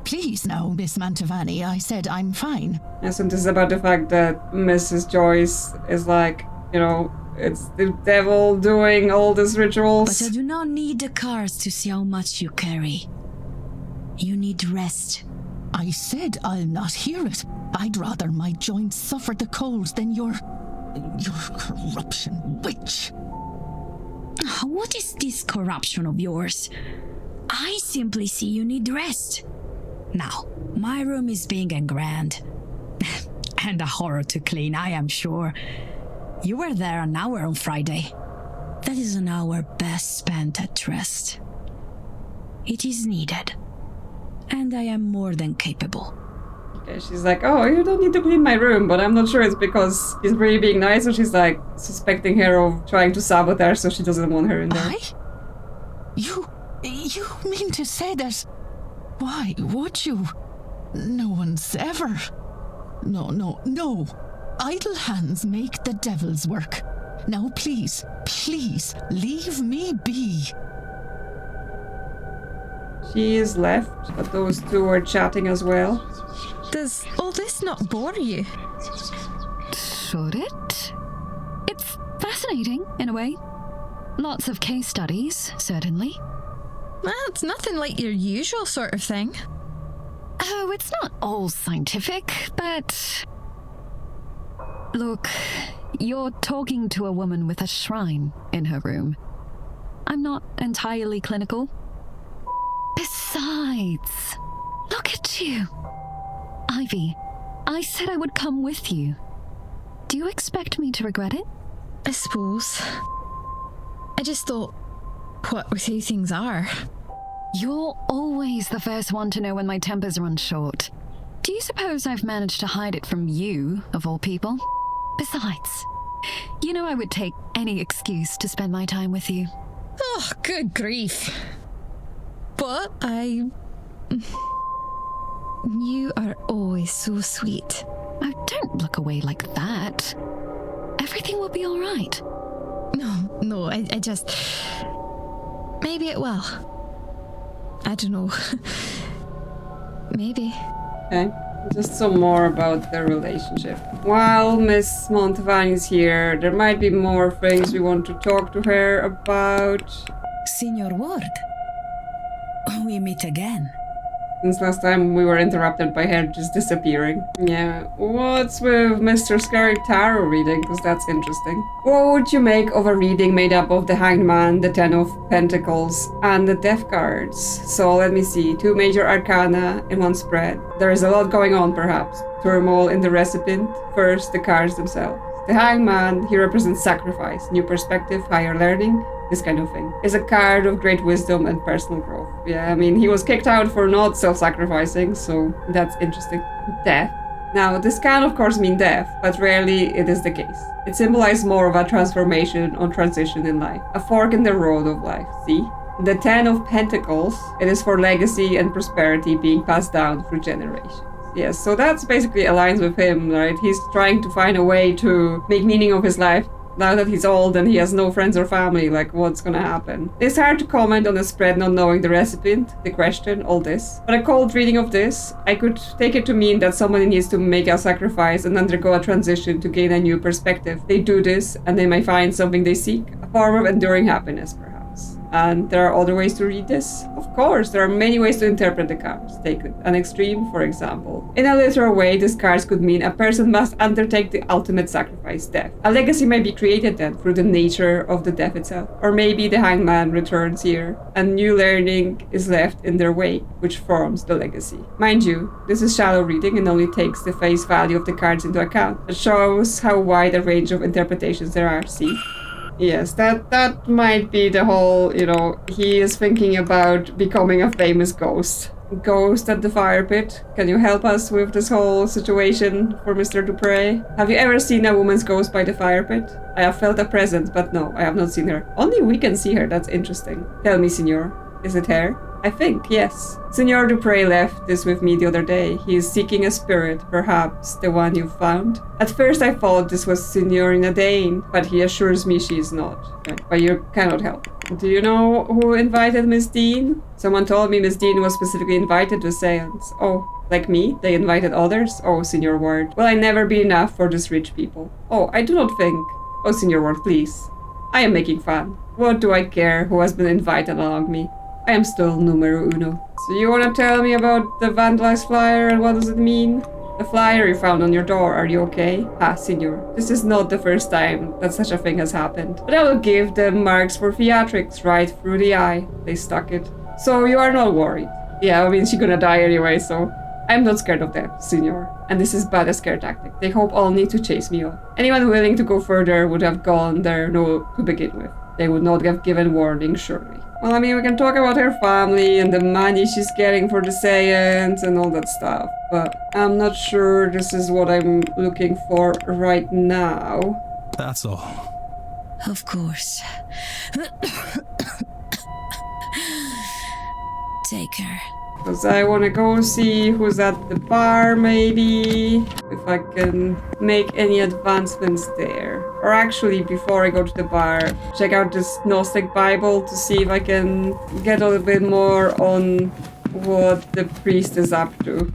Please now, Miss Mantovani, I said I'm fine. Yes, and this is about the fact that Mrs. Joyce is like, you know, it's the devil doing all these rituals. But I do not need the cards to see how much you carry. You need rest. I said I'll not hear it. I'd rather my joints suffer the cold than your corruption, witch. What is this corruption of yours? I simply see you need rest. Now, my room is big and grand. And a horror to clean, I am sure. You were there an hour on Friday. That is an hour best spent at rest. It is needed. And I am more than capable. Okay, she's like, oh, you don't need to clean my room, but I'm not sure it's because she's really being nice or she's like suspecting her of trying to sabotage, so she doesn't want her in there. You mean to say that? Why would you? No one's ever. No. Idle hands make the devil's work. Now please, leave me be. She is left, but those two are chatting as well. Does all this not bore you? Should it? It's fascinating, in a way. Lots of case studies, certainly. Well, it's nothing like your usual sort of thing. Oh, it's not all scientific, but... Look, you're talking to a woman with a shrine in her room. I'm not entirely clinical. Besides, look at you. Ivy, I said I would come with you. Do you expect me to regret it? I suppose. I just thought, what with how things are. You're always the first one to know when my tempers run short. Do you suppose I've managed to hide it from you, of all people? Besides, you know I would take any excuse to spend my time with you. Oh, good grief. But you are always so sweet. Oh, don't look away like that. Everything will be all right. No, I just... Maybe it will. I don't know. Maybe. Okay, just some more about their relationship. While Miss Mantovani is here, there might be more things we want to talk to her about. Signor Ward, we meet again. Since last time we were interrupted by her just disappearing. Yeah, what's with Mr. Skerritt tarot reading? Because that's interesting. What would you make of a reading made up of the Hanged Man, the Ten of Pentacles, and the Death cards? So let me see, 2 major arcana in one spread. There is a lot going on, perhaps. Turmoil in the recipient. First, the cards themselves. The Hanged Man, he represents sacrifice, new perspective, higher learning, this kind of thing. Is a card of great wisdom and personal growth. Yeah, I mean, he was kicked out for not self-sacrificing, so that's interesting. Death. Now, this can of course mean death, but rarely it is the case. It symbolizes more of a transformation or transition in life. A fork in the road of life, see? The Ten of Pentacles, it is for legacy and prosperity being passed down through generations. Yes, so that's basically aligns with him, right? He's trying to find a way to make meaning of his life now that he's old and he has no friends or family. Like, what's gonna happen? It's hard to comment on a spread not knowing the recipient, the question, all this. But a cold reading of this, I could take it to mean that somebody needs to make a sacrifice and undergo a transition to gain a new perspective. They do this and they may find something they seek, a form of enduring happiness, perhaps. And there are other ways to read this. Of course, there are many ways to interpret the cards. Take an extreme, for example. In a literal way, these cards could mean a person must undertake the ultimate sacrifice, death. A legacy may be created then through the nature of the death itself. Or maybe the Hanged Man returns here and new learning is left in their wake, which forms the legacy. Mind you, this is shallow reading and only takes the face value of the cards into account. It shows how wide a range of interpretations there are, see? Yes, that might be the whole, you know, he is thinking about becoming a famous ghost. Ghost at the fire pit. Can you help us with this whole situation for Mr. Dupre? Have you ever seen a woman's ghost by the fire pit? I have felt a presence, but no, I have not seen her. Only we can see her, that's interesting. Tell me, senor, is it her? I think, yes. Senor Dupre left this with me the other day. He is seeking a spirit, perhaps the one you found. At first I thought this was Signorina Deane, but he assures me she is not. Okay. But you cannot help. Do you know who invited Miss Deane? Someone told me Miss Deane was specifically invited to Séance. Oh, like me? They invited others? Oh, Signor Ward. Will I never be enough for these rich people? Oh, I do not think. Oh, Signor Ward, please. I am making fun. What do I care who has been invited along me? I am still numero uno. So you want to tell me about the vandalized flyer and what does it mean? The flyer you found on your door, are you okay? Ah, senor, this is not the first time that such a thing has happened. But I will give them marks for theatrics right through the eye. They stuck it. So you are not worried. Yeah, I mean, she's gonna die anyway, so... I'm not scared of them, senor. And this is but a scare tactic. They hope only to chase me off. Anyone willing to go further would have gone there to begin with. They would not have given warning, surely. Well, I mean, we can talk about her family and the money she's getting for the Séance and all that stuff, but I'm not sure this is what I'm looking for right now. That's all. Of course. Take her. Because I want to go see who's at the bar, maybe. If I can make any advancements there. Or actually, before I go to the bar, check out this Gnostic Bible to see if I can get a little bit more on what the priest is up to.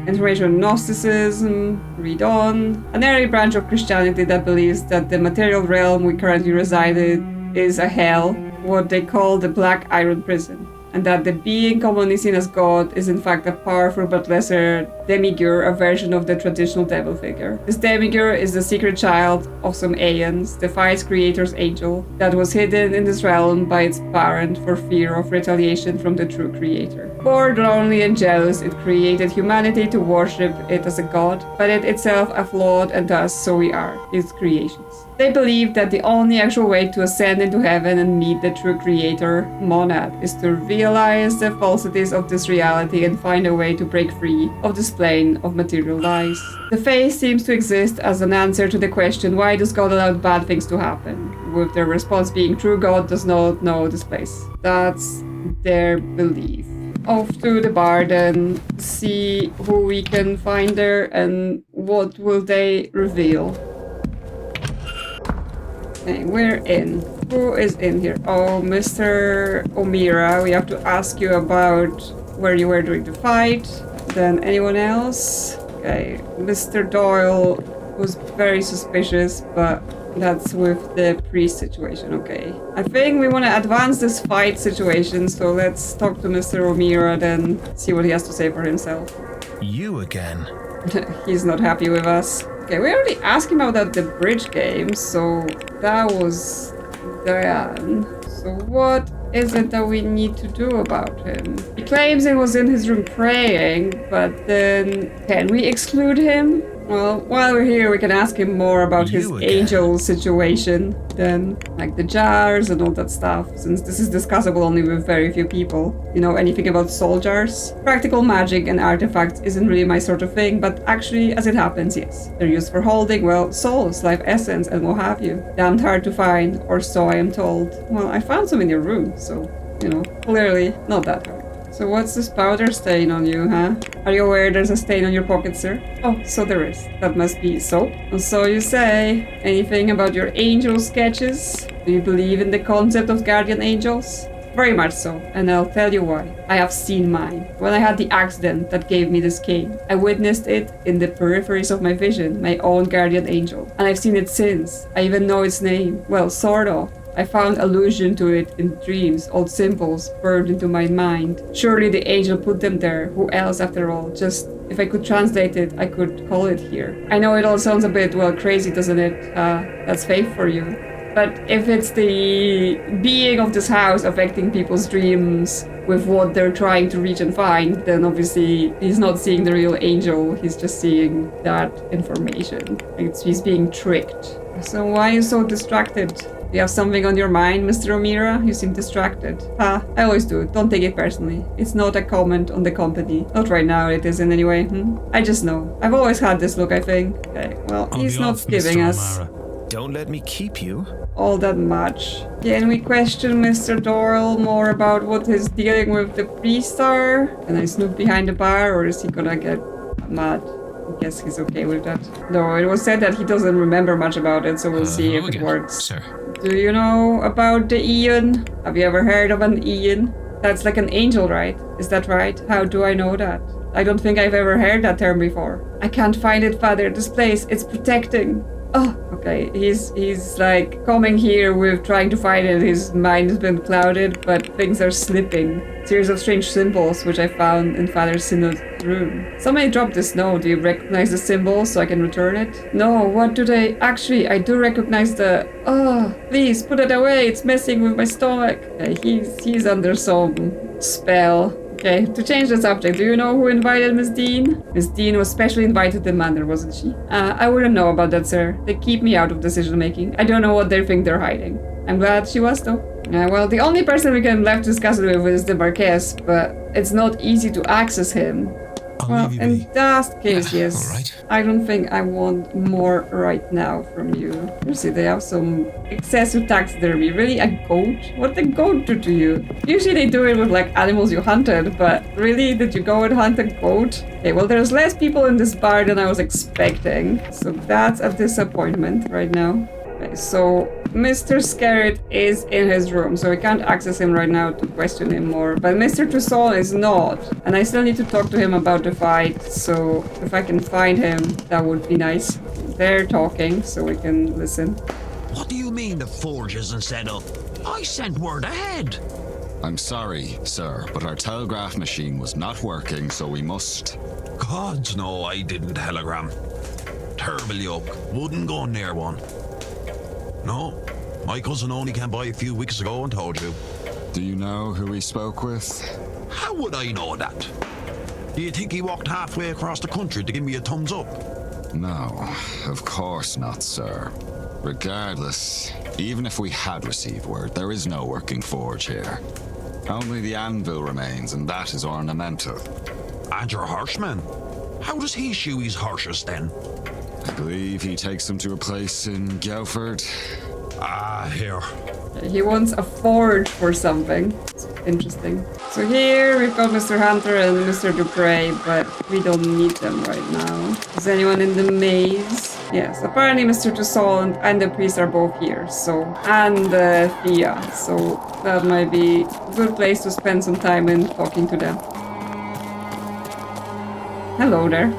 Information on Gnosticism, read on. An early branch of Christianity that believes that the material realm we currently reside in is a hell, what they call the Black Iron Prison, and that the being commonly seen as God is in fact a powerful but lesser demigurge, a version of the traditional devil figure. This demigurge is the secret child of some aeons, the Vice Creator's angel, that was hidden in this realm by its parent for fear of retaliation from the true Creator. Bored, lonely, and jealous, it created humanity to worship it as a god, but it itself a flawed, and thus so we are, its creations. They believe that the only actual way to ascend into heaven and meet the true Creator, Monad, is to realize the falsities of this reality and find a way to break free of this plane of material lies. The faith seems to exist as an answer to the question, why does God allow bad things to happen? With their response being, true God does not know this place. That's their belief. Off to the bar then, see who we can find there and what will they reveal. Okay, we're in. Who is in here? Oh, Mr. O'Meara, we have to ask you about where you were during the fight. Then anyone else? Okay, Mr. Doyle was very suspicious, but that's with the priest situation, okay. I think we want to advance this fight situation, so let's talk to Mr. O'Meara then, see what he has to say for himself. You again? He's not happy with us. Okay, we already asked him about the bridge game, so that was Diane. So what is it that we need to do about him? He claims he was in his room praying, but then can we exclude him? Well, while we're here, we can ask him more about his angel situation, then, like the jars and all that stuff, since this is discussable only with very few people. You know anything about soul jars? Practical magic and artifacts isn't really my sort of thing, but actually, as it happens, yes. They're used for holding, well, souls, life essence, and what have you. Damned hard to find, or so I am told. Well, I found some in your room, so, you know, clearly not that hard. So what's this powder stain on you, huh? Are you aware there's a stain on your pocket, sir? Oh, so there is. That must be soap. So you say. Anything about your angel sketches? Do you believe in the concept of guardian angels? Very much so, and I'll tell you why. I have seen mine. When I had the accident that gave me this cane, I witnessed it in the peripheries of my vision, my own guardian angel. And I've seen it since. I even know its name. Well, sort of. I found allusion to it in dreams, old symbols burned into my mind. Surely the angel put them there. Who else, after all? Just, if I could translate it, I could call it here. I know it all sounds a bit, well, crazy, doesn't it? That's faith for you. But if it's the being of this house affecting people's dreams with what they're trying to reach and find, then obviously he's not seeing the real angel, he's just seeing that information. He's being tricked. So why are you so distracted? Do you have something on your mind, Mr. O'Meara? You seem distracted. I always do. Don't take it personally. It's not a comment on the company. Not right now, it isn't anyway. I just know. I've always had this look, I think. Okay, well, he's not giving us Don't let me keep you. all that much. Can we question Mr. Doyle more about what he's dealing with the priest are? Can I snoop behind the bar, or is he gonna get mad? I guess he's okay with that. No, it was said that he doesn't remember much about it, so we'll see if it works. Sir. Do you know about the Ian? Have you ever heard of an Ian? That's like an angel, right? Is that right? How do I know that? I don't think I've ever heard that term before. I can't find it, Father. This place, it's protecting. Oh, okay. He's like coming here with trying to find it. His mind has been clouded, but things are slipping. Series of strange symbols, which I found in Father Synod's room. Somebody dropped this note. Do you recognize the symbol so I can return it? No, what do they... Actually, I do recognize the... Oh, please, put it away. It's messing with my stomach. He's under some spell. Okay, to change the subject, do you know who invited Miss Deane? Miss Deane was specially invited to the manor, wasn't she? I wouldn't know about that, sir. They keep me out of decision making. I don't know what they think they're hiding. I'm glad she was, though. Well, the only person we can left to discuss it with is the Marquess, but it's not easy to access him. Well, in that case, yes. All right. I don't think I want more right now from you. You see, they have some excessive taxidermy. Really, a goat? What did a goat do to you? Usually they do it with, like, animals you hunted, but really, did you go and hunt a goat? Okay, well, there's less people in this bar than I was expecting, so that's a disappointment right now. Okay, so Mr. Skerritt is in his room, so we can't access him right now to question him more. But Mr. Toussaint is not, and I still need to talk to him about the fight, so if I can find him, that would be nice. They're talking, so we can listen. What do you mean the forge isn't set up? I sent word ahead. I'm sorry, sir, but our telegraph machine was not working, so we must... Gods no, I didn't telegram. Terrible yoke. Wouldn't go near one. No, my cousin only came by a few weeks ago and told you. Do you know who he spoke with? How would I know that? Do you think he walked halfway across the country to give me a thumbs up? No, of course not, sir. Regardless, even if we had received word, there is no working forge here. Only the anvil remains, and that is ornamental. And your horseman? How does he shoe his horses then? I believe he takes them to a place in Guildford. Ah, here. He wants a forge for something. It's interesting. So here we've got Mr. Hunter and Mr. Dupre, but we don't need them right now. Is anyone in the maze? Yes, apparently Mr. Toussaint and the priest are both here, so... And Thea, so that might be a good place to spend some time in talking to them. Hello there.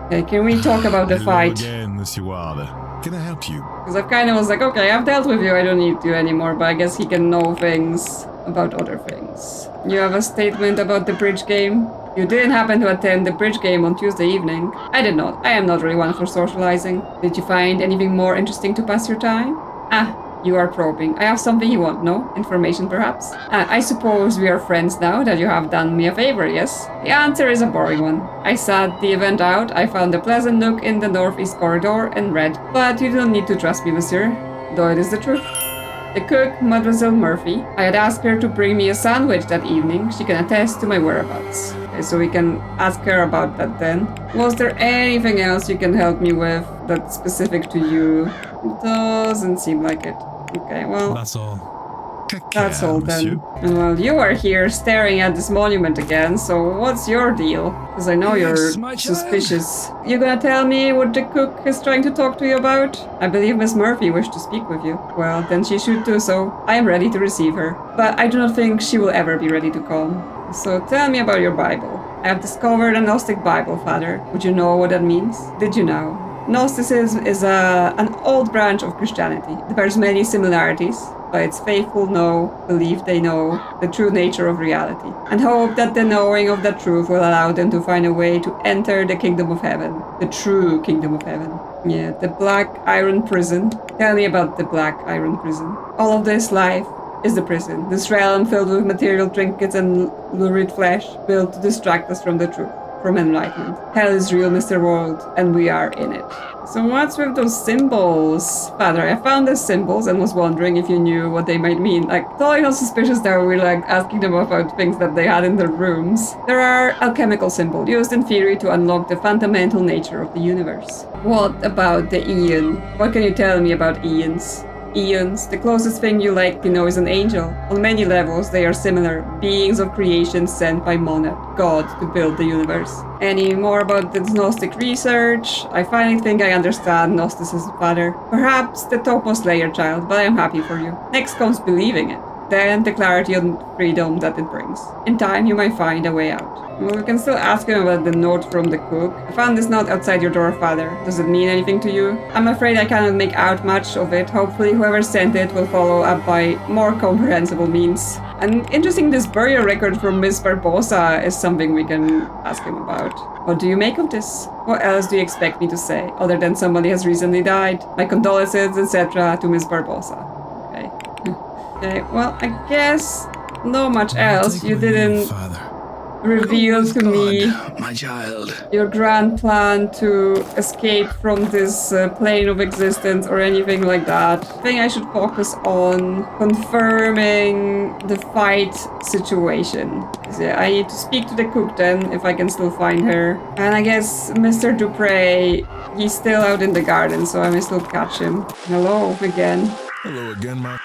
Okay, can we talk about the fight? Again, Monsieur Wilder. Can I help you? Because I kind of was like, okay, I've dealt with you, I don't need you anymore, but I guess he can know things about other things. You have a statement about the bridge game? You didn't happen to attend the bridge game on Tuesday evening? I did not. I am not really one for socializing. Did you find anything more interesting to pass your time? Ah, you are probing. I have something you want, no? Information, perhaps? I suppose we are friends now that you have done me a favor, yes? The answer is a boring one. I sat the event out, I found a pleasant nook in the northeast corridor and read. But you don't need to trust me, monsieur, though it is the truth. The cook, Mademoiselle Murphy, I had asked her to bring me a sandwich that evening. She can attest to my whereabouts. Okay, so we can ask her about that then. Was there anything else you can help me with that's specific to you? Doesn't seem like it. Okay, well... That's all. That's all then. And well, you are here staring at this monument again, so what's your deal? Because I know you're suspicious. You gonna tell me what the cook is trying to talk to you about? I believe Miss Murphy wished to speak with you. Well, then she should do so. I am ready to receive her. But I do not think she will ever be ready to come. So tell me about your Bible. I have discovered a Gnostic Bible, Father. Would you know what that means? Did you know? Gnosticism is an old branch of Christianity. It bears many similarities. By its faithful know, believe they know the true nature of reality, and hope that the knowing of that truth will allow them to find a way to enter the kingdom of heaven, the true kingdom of heaven. Yeah, the black iron prison. Tell me about the black iron prison. All of this life is the prison, this realm filled with material trinkets and lurid flesh, built to distract us from the truth, from enlightenment. Hell is real, Mr. World, and we are in it. So what's with those symbols? Father, I found the symbols and was wondering if you knew what they might mean. Like, totally not suspicious that we're like asking them about things that they had in their rooms. There are alchemical symbols used in theory to unlock the fundamental nature of the universe. What about the Eon? What can you tell me about Eons? Eons, the closest thing you likely know is an angel. On many levels, they are similar, beings of creation sent by Monad, God, to build the universe. Any more about this Gnostic research? I finally think I understand Gnosticism, Father. Perhaps the topmost layer, child, but I am happy for you. Next comes believing it. Then the clarity and freedom that it brings. In time, you might find a way out. Well, we can still ask him about the note from the cook. I found this note outside your door, Father. Does it mean anything to you? I'm afraid I cannot make out much of it. Hopefully, whoever sent it will follow up by more comprehensible means. And interesting, this burial record from Miss Barbosa is something we can ask him about. What do you make of this? What else do you expect me to say, other than somebody has recently died? My condolences, etc. to Miss Barbosa. Okay. Okay, well, I guess not much else. You didn't... Father. reveal to me my child. your grand plan to escape from this plane of existence or anything like that. I think I should focus on confirming the fight situation. So yeah, I need to speak to the cook then, if I can still find her. And I guess Mr. Dupre, he's still out in the garden, so I may still catch him. Hello again. Hello again, my...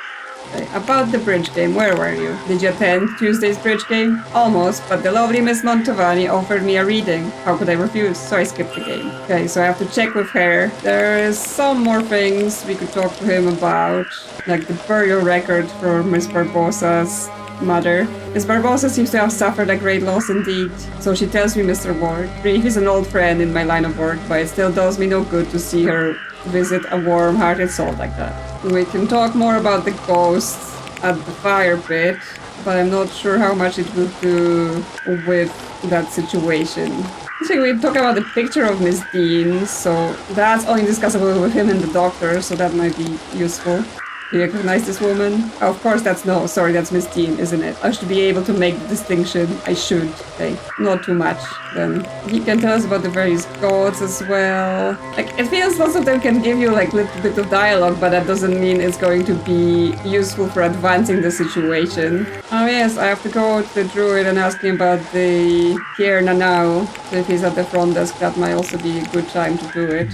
About the bridge game, where were you? Did you attend Tuesday's bridge game? Almost, but the lovely Miss Mantovani offered me a reading. How could I refuse? So I skipped the game. Okay, so I have to check with her. There's some more things we could talk to him about, like the burial record for Miss Barbosa's mother. Miss Barbosa seems to have suffered a great loss indeed, so she tells me Mr. Ward. Grief is an old friend in my line of work, but it still does me no good to see her visit a warm-hearted soul like that. We can talk more about the ghosts at the fire pit, but I'm not sure how much it would do with that situation. Actually, we talk about the picture of Miss Deane, so that's only discussable with him and the doctor, so that might be useful. Do you recognize this woman? Oh, of course that's that's Miss Deane, isn't it? I should be able to make the distinction. I should. Okay, not too much then. He can tell us about the various gods as well. Like, it feels lots of them can give you like a little bit of dialogue, but that doesn't mean it's going to be useful for advancing the situation. Oh yes, I have to go to the druid and ask him about the Kierna now. So if he's at the front desk, that might also be a good time to do it.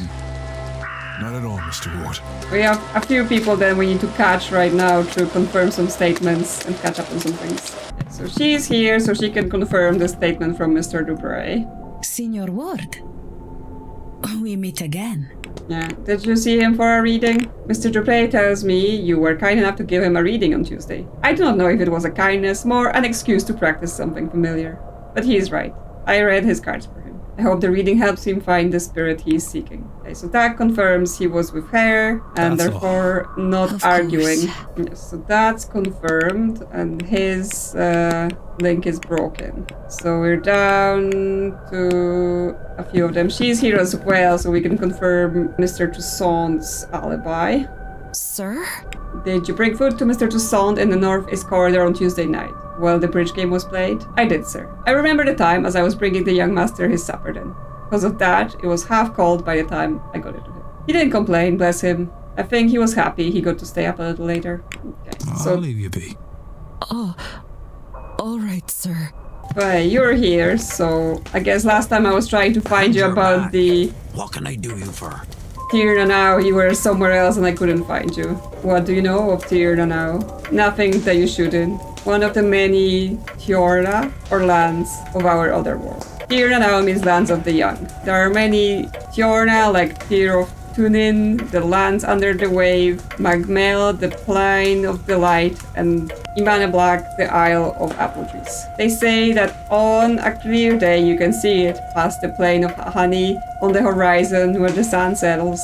Not at all, Mr. Ward. We have a few people then we need to catch right now to confirm some statements and catch up on some things. So she's here so she can confirm the statement from Mr. Dupre. Signor Ward, we meet again. Yeah, did you see him for a reading? Mr. Dupre tells me you were kind enough to give him a reading on Tuesday. I do not know if it was a kindness, more an excuse to practice something familiar. But he is right. I read his cards for him. I hope the reading helps him find the spirit he is seeking. Okay, so that confirms he was with her and That's therefore not Of arguing. course. Yes, so that's confirmed and his link is broken. So we're down to a few of them. She's here as well, so we can confirm Mr. Toussaint's alibi. Sir? Did you bring food to Mr. Toussaint in the Northeast Corridor on Tuesday night while the bridge game was played? I did, sir. I remember the time as I was bringing the young master his supper then. Because of that, it was half cold by the time I got it to him. He didn't complain, bless him. I think he was happy he got to stay up a little later. Okay, I'll leave you be. Oh, all right, sir. But you're here, so I guess last time I was trying to find you about the What can I do you for? Tierna now, you were somewhere else and I couldn't find you. What do you know of Tierna now? Nothing that you shouldn't. One of the many Tiorna, or lands, of our other world. Tierna now means lands of the young. There are many Tiorna, like Tyr of Tunin, the lands under the wave, Magmel, the plain of the light, and Imane Black, the Isle of Apple Trees. They say that on a clear day you can see it past the plain of honey on the horizon where the sun settles.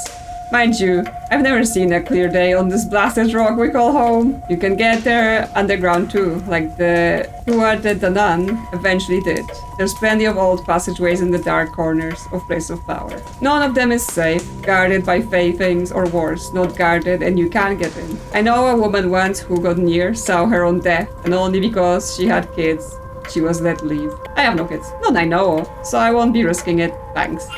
Mind you, I've never seen a clear day on this blasted rock we call home. You can get there underground too, like the Rua de Danan eventually did. There's plenty of old passageways in the dark corners of Place of Power. None of them is safe, guarded by fey things or worse, not guarded and you can't get in. I know a woman once who got near, saw her own death, and only because she had kids, she was let leave. I have no kids, none I know of, so I won't be risking it, thanks.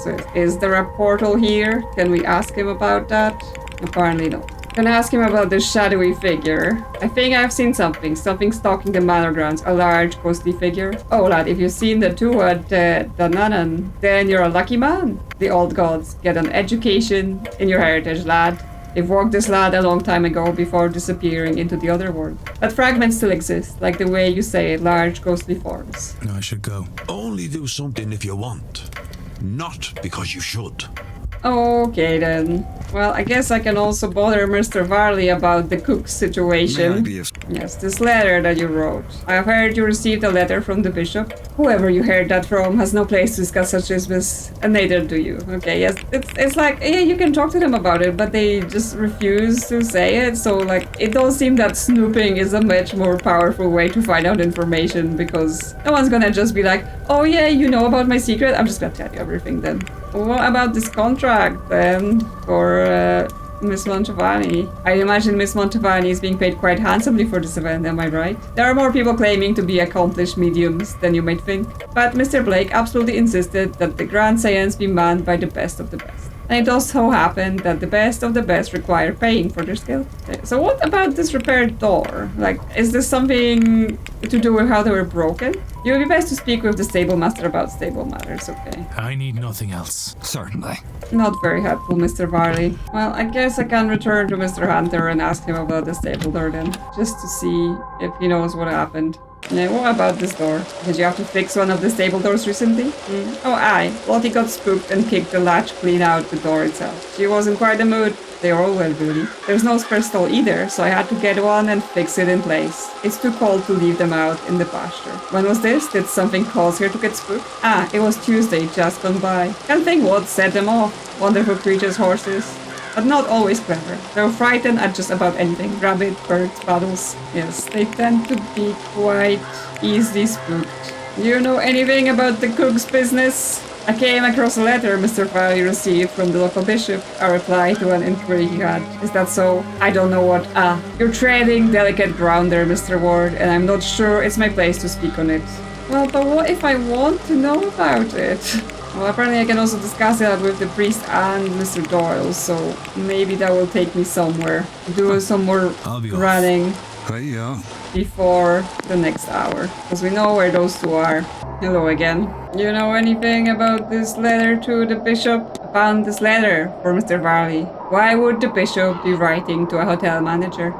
So is there a portal here? Can we ask him about that? Apparently not. Can I ask him about the shadowy figure? I think I've seen something stalking the manor grounds, a large ghostly figure. Oh lad, if you've seen the two at Dananan, then you're a lucky man. The old gods get an education in your heritage, lad. They've walked this lad a long time ago before disappearing into the other world. That fragment still exists, like the way you say it, large ghostly forms. I should go. Only do something if you want. Not because you should. Okay then. Well, I guess I can also bother Mr. Varley about the cook May I situation. be of... Yes, this letter that you wrote. I have heard you received a letter from the bishop. Whoever you heard that from has no place to discuss such business, and neither do you. Okay, yes, it's like, yeah, you can talk to them about it, but they just refuse to say it, so like, it does seem that snooping is a much more powerful way to find out information, because no one's gonna just be like, oh yeah, you know about my secret? I'm just gonna tell you everything then. What about this contract then for Miss Mantovani. I imagine Miss Mantovani is being paid quite handsomely for this event, am I right? There are more people claiming to be accomplished mediums than you might think. But Mr. Blake absolutely insisted that the grand seance be manned by the best of the best. And it does so happen that the best of the best require paying for their skill. So what about this repaired door? Like, is this something to do with how they were broken? It would be best to speak with the stable master about stable matters, okay? I need nothing else. Certainly. Not very helpful, Mr. Varley. Well, I guess I can return to Mr. Hunter and ask him about the stable door then. Just to see if he knows what happened. Now, what about this door? Did you have to fix one of the stable doors recently? Oh, aye. Lottie got spooked and kicked the latch clean out the door itself. She was in quite a mood. They are all well, really. There's no spare stall either, so I had to get one and fix it in place. It's too cold to leave them out in the pasture. When was this? Did something cause her to get spooked? Ah, it was Tuesday, just gone by. Can't think what set them off. Wonderful creatures, horses. But not always clever. They're frightened at just about anything. Rabbit, birds, puddles. Yes, they tend to be quite easily spooked. Do you know anything about the cook's business? I came across a letter Mr. Farley received from the local bishop, a reply to an inquiry he had. Is that so? I don't know what. You're treading delicate ground there, Mr. Ward, and I'm not sure it's my place to speak on it. Well, but what if I want to know about it? Well, apparently I can also discuss it with the priest and Mr. Doyle, so maybe that will take me somewhere. Do some more running before the next hour, because we know where those two are. Hello again. You know anything about this letter to the bishop? I found this letter for Mr. Varley. Why would the bishop be writing to a hotel manager?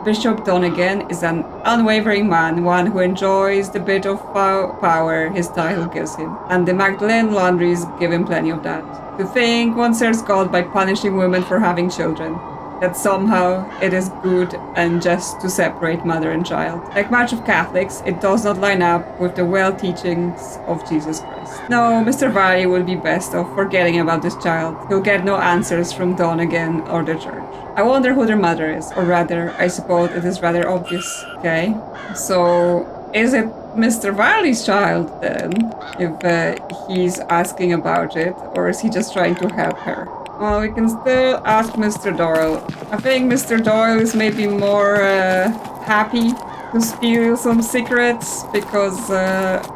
Bishop Donegan is an unwavering man, one who enjoys the bit of power his title gives him. And the Magdalene laundries give him plenty of that. To think one serves God by punishing women for having children. That somehow it is good and just to separate mother and child. Like much of Catholics, it does not line up with the well teachings of Jesus Christ. No, Mr. Varley would be best off forgetting about this child. He'll get no answers from Donegan or the church. I wonder who their mother is, or rather, I suppose it is rather obvious. Okay, so is it Mr. Varley's child then, if he's asking about it, or is he just trying to help her? Well, we can still ask Mr. Doyle. I think Mr. Doyle is maybe more happy to spill some secrets because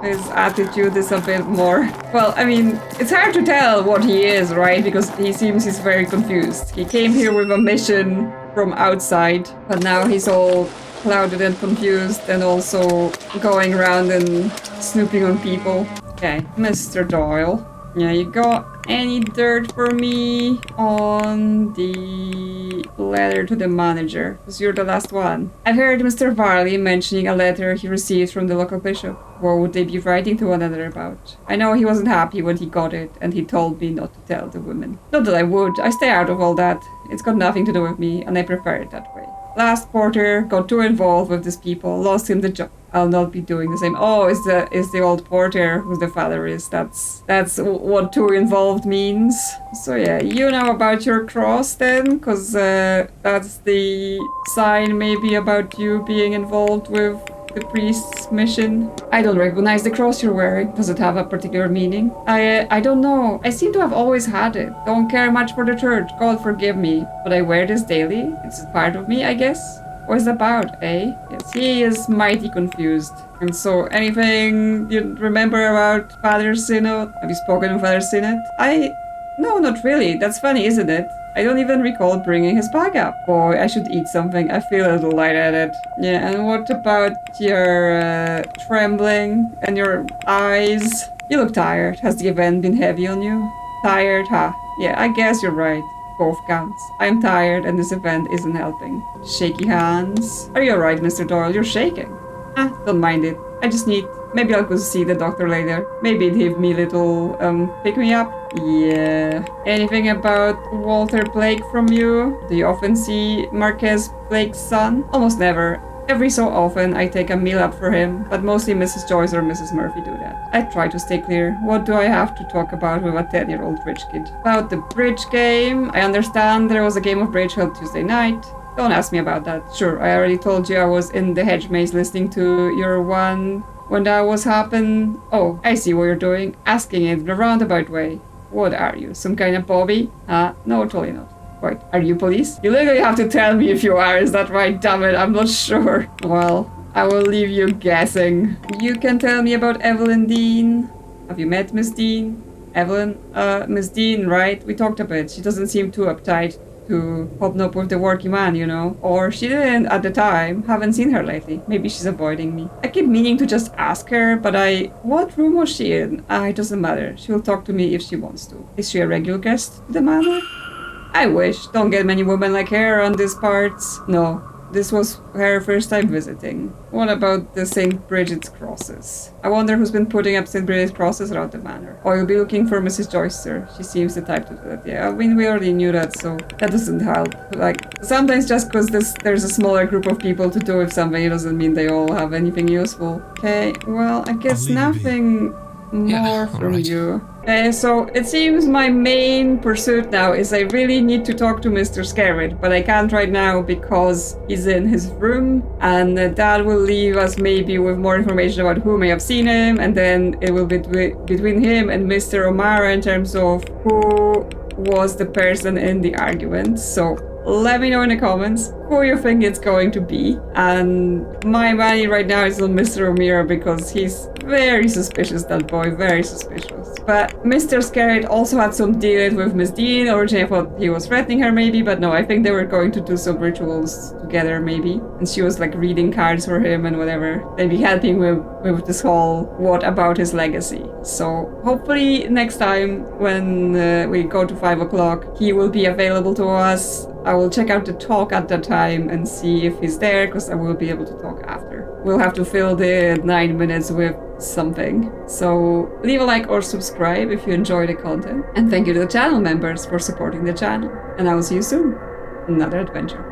his attitude is a bit more... Well, I mean, it's hard to tell what he is, right? Because he seems he's very confused. He came here with a mission from outside, but now he's all clouded and confused and also going around and snooping on people. Okay, Mr. Doyle. Yeah, you got any dirt for me on the letter to the manager? Because you're the last one. I've heard Mr. Varley mentioning a letter he received from the local bishop. What would they be writing to one another about? I know he wasn't happy when he got it, and he told me not to tell the women. Not that I would. I stay out of all that. It's got nothing to do with me, and I prefer it that way. Last porter got too involved with these people, lost him the job. I'll not be doing the same. Oh, is the old porter who the father is. That's what too involved means. So yeah, you know about your cross then, because that's the sign maybe about you being involved with the priest's mission. I don't recognize the cross you're wearing. Does it have a particular meaning? I don't know. I seem to have always had it. Don't care much for the church. God forgive me. But I wear this daily. It's part of me, I guess. What is it about, eh? Yes, he is mighty confused. And so, anything you remember about Father Synod? Have you spoken with Father Synod? No, not really. That's funny, isn't it? I don't even recall bringing his bag up. Boy, I should eat something. I feel a little lightheaded. Yeah, and what about your trembling and your eyes? You look tired. Has the event been heavy on you? Tired, huh? Yeah, I guess you're right. Both counts. I'm tired and this event isn't helping. Shaky hands. Are you alright, Mr. Doyle? You're shaking. Don't mind it. I just need... Maybe I'll go see the doctor later. Maybe he'll give me a little, pick-me-up. Yeah. Anything about Walter Blake from you? Do you often see Marquez Blake's son? Almost never. Every so often I take a meal up for him, but mostly Mrs. Joyce or Mrs. Murphy do that. I try to stay clear. What do I have to talk about with a 10-year-old rich kid? About the bridge game. I understand there was a game of bridge held Tuesday night. Don't ask me about that. Sure, I already told you I was in the hedge maze listening to your one when that was happen. Oh, I see what you're doing. Asking it in a roundabout way. What are you, some kind of Bobby? No, totally not. Wait, are you police? You literally have to tell me if you are, is that right? Damn it, I'm not sure. Well, I will leave you guessing. You can tell me about Evelyn Deane. Have you met Miss Deane? Evelyn? Miss Deane, right? We talked a bit. She doesn't seem too uptight to hobnob up with the working man, you know? Or she didn't at the time. Haven't seen her lately. Maybe she's avoiding me. I keep meaning to just ask her, but what room was she in? It doesn't matter. She'll talk to me if she wants to. Is she a regular guest to the manor? I wish. Don't get many women like her on these parts. No. This was her first time visiting. What about the St. Bridget's crosses? I wonder who's been putting up St. Bridget's crosses around the manor. Or you'll be looking for Mrs. Joyce, sir. She seems the type to do that. Yeah, I mean, we already knew that, so that doesn't help. Like, sometimes just because there's a smaller group of people to do with something, doesn't mean they all have anything useful. Okay, well, I guess nothing more from you. So it seems my main pursuit now is I really need to talk to Mr. Skerritt, but I can't right now because he's in his room, and that will leave us maybe with more information about who may have seen him, and then it will be between him and Mr. O'Mara in terms of who was the person in the argument. So let me know in the comments who you think it's going to be. And my money right now is on Mr. O'Meara because he's very suspicious, that boy, very suspicious. But Mr. Skerritt also had some dealings with Miss Deane. Originally I thought he was threatening her maybe, but no, I think they were going to do some rituals together maybe. And she was like reading cards for him and whatever. Maybe helping with this whole what about his legacy. So hopefully next time when we go to 5 o'clock, he will be available to us. I will check out the talk at that time and see if he's there, because I will be able to talk after. We'll have to fill the 9 minutes with something. So leave a like or subscribe if you enjoy the content. And thank you to the channel members for supporting the channel. And I will see you soon. Another adventure.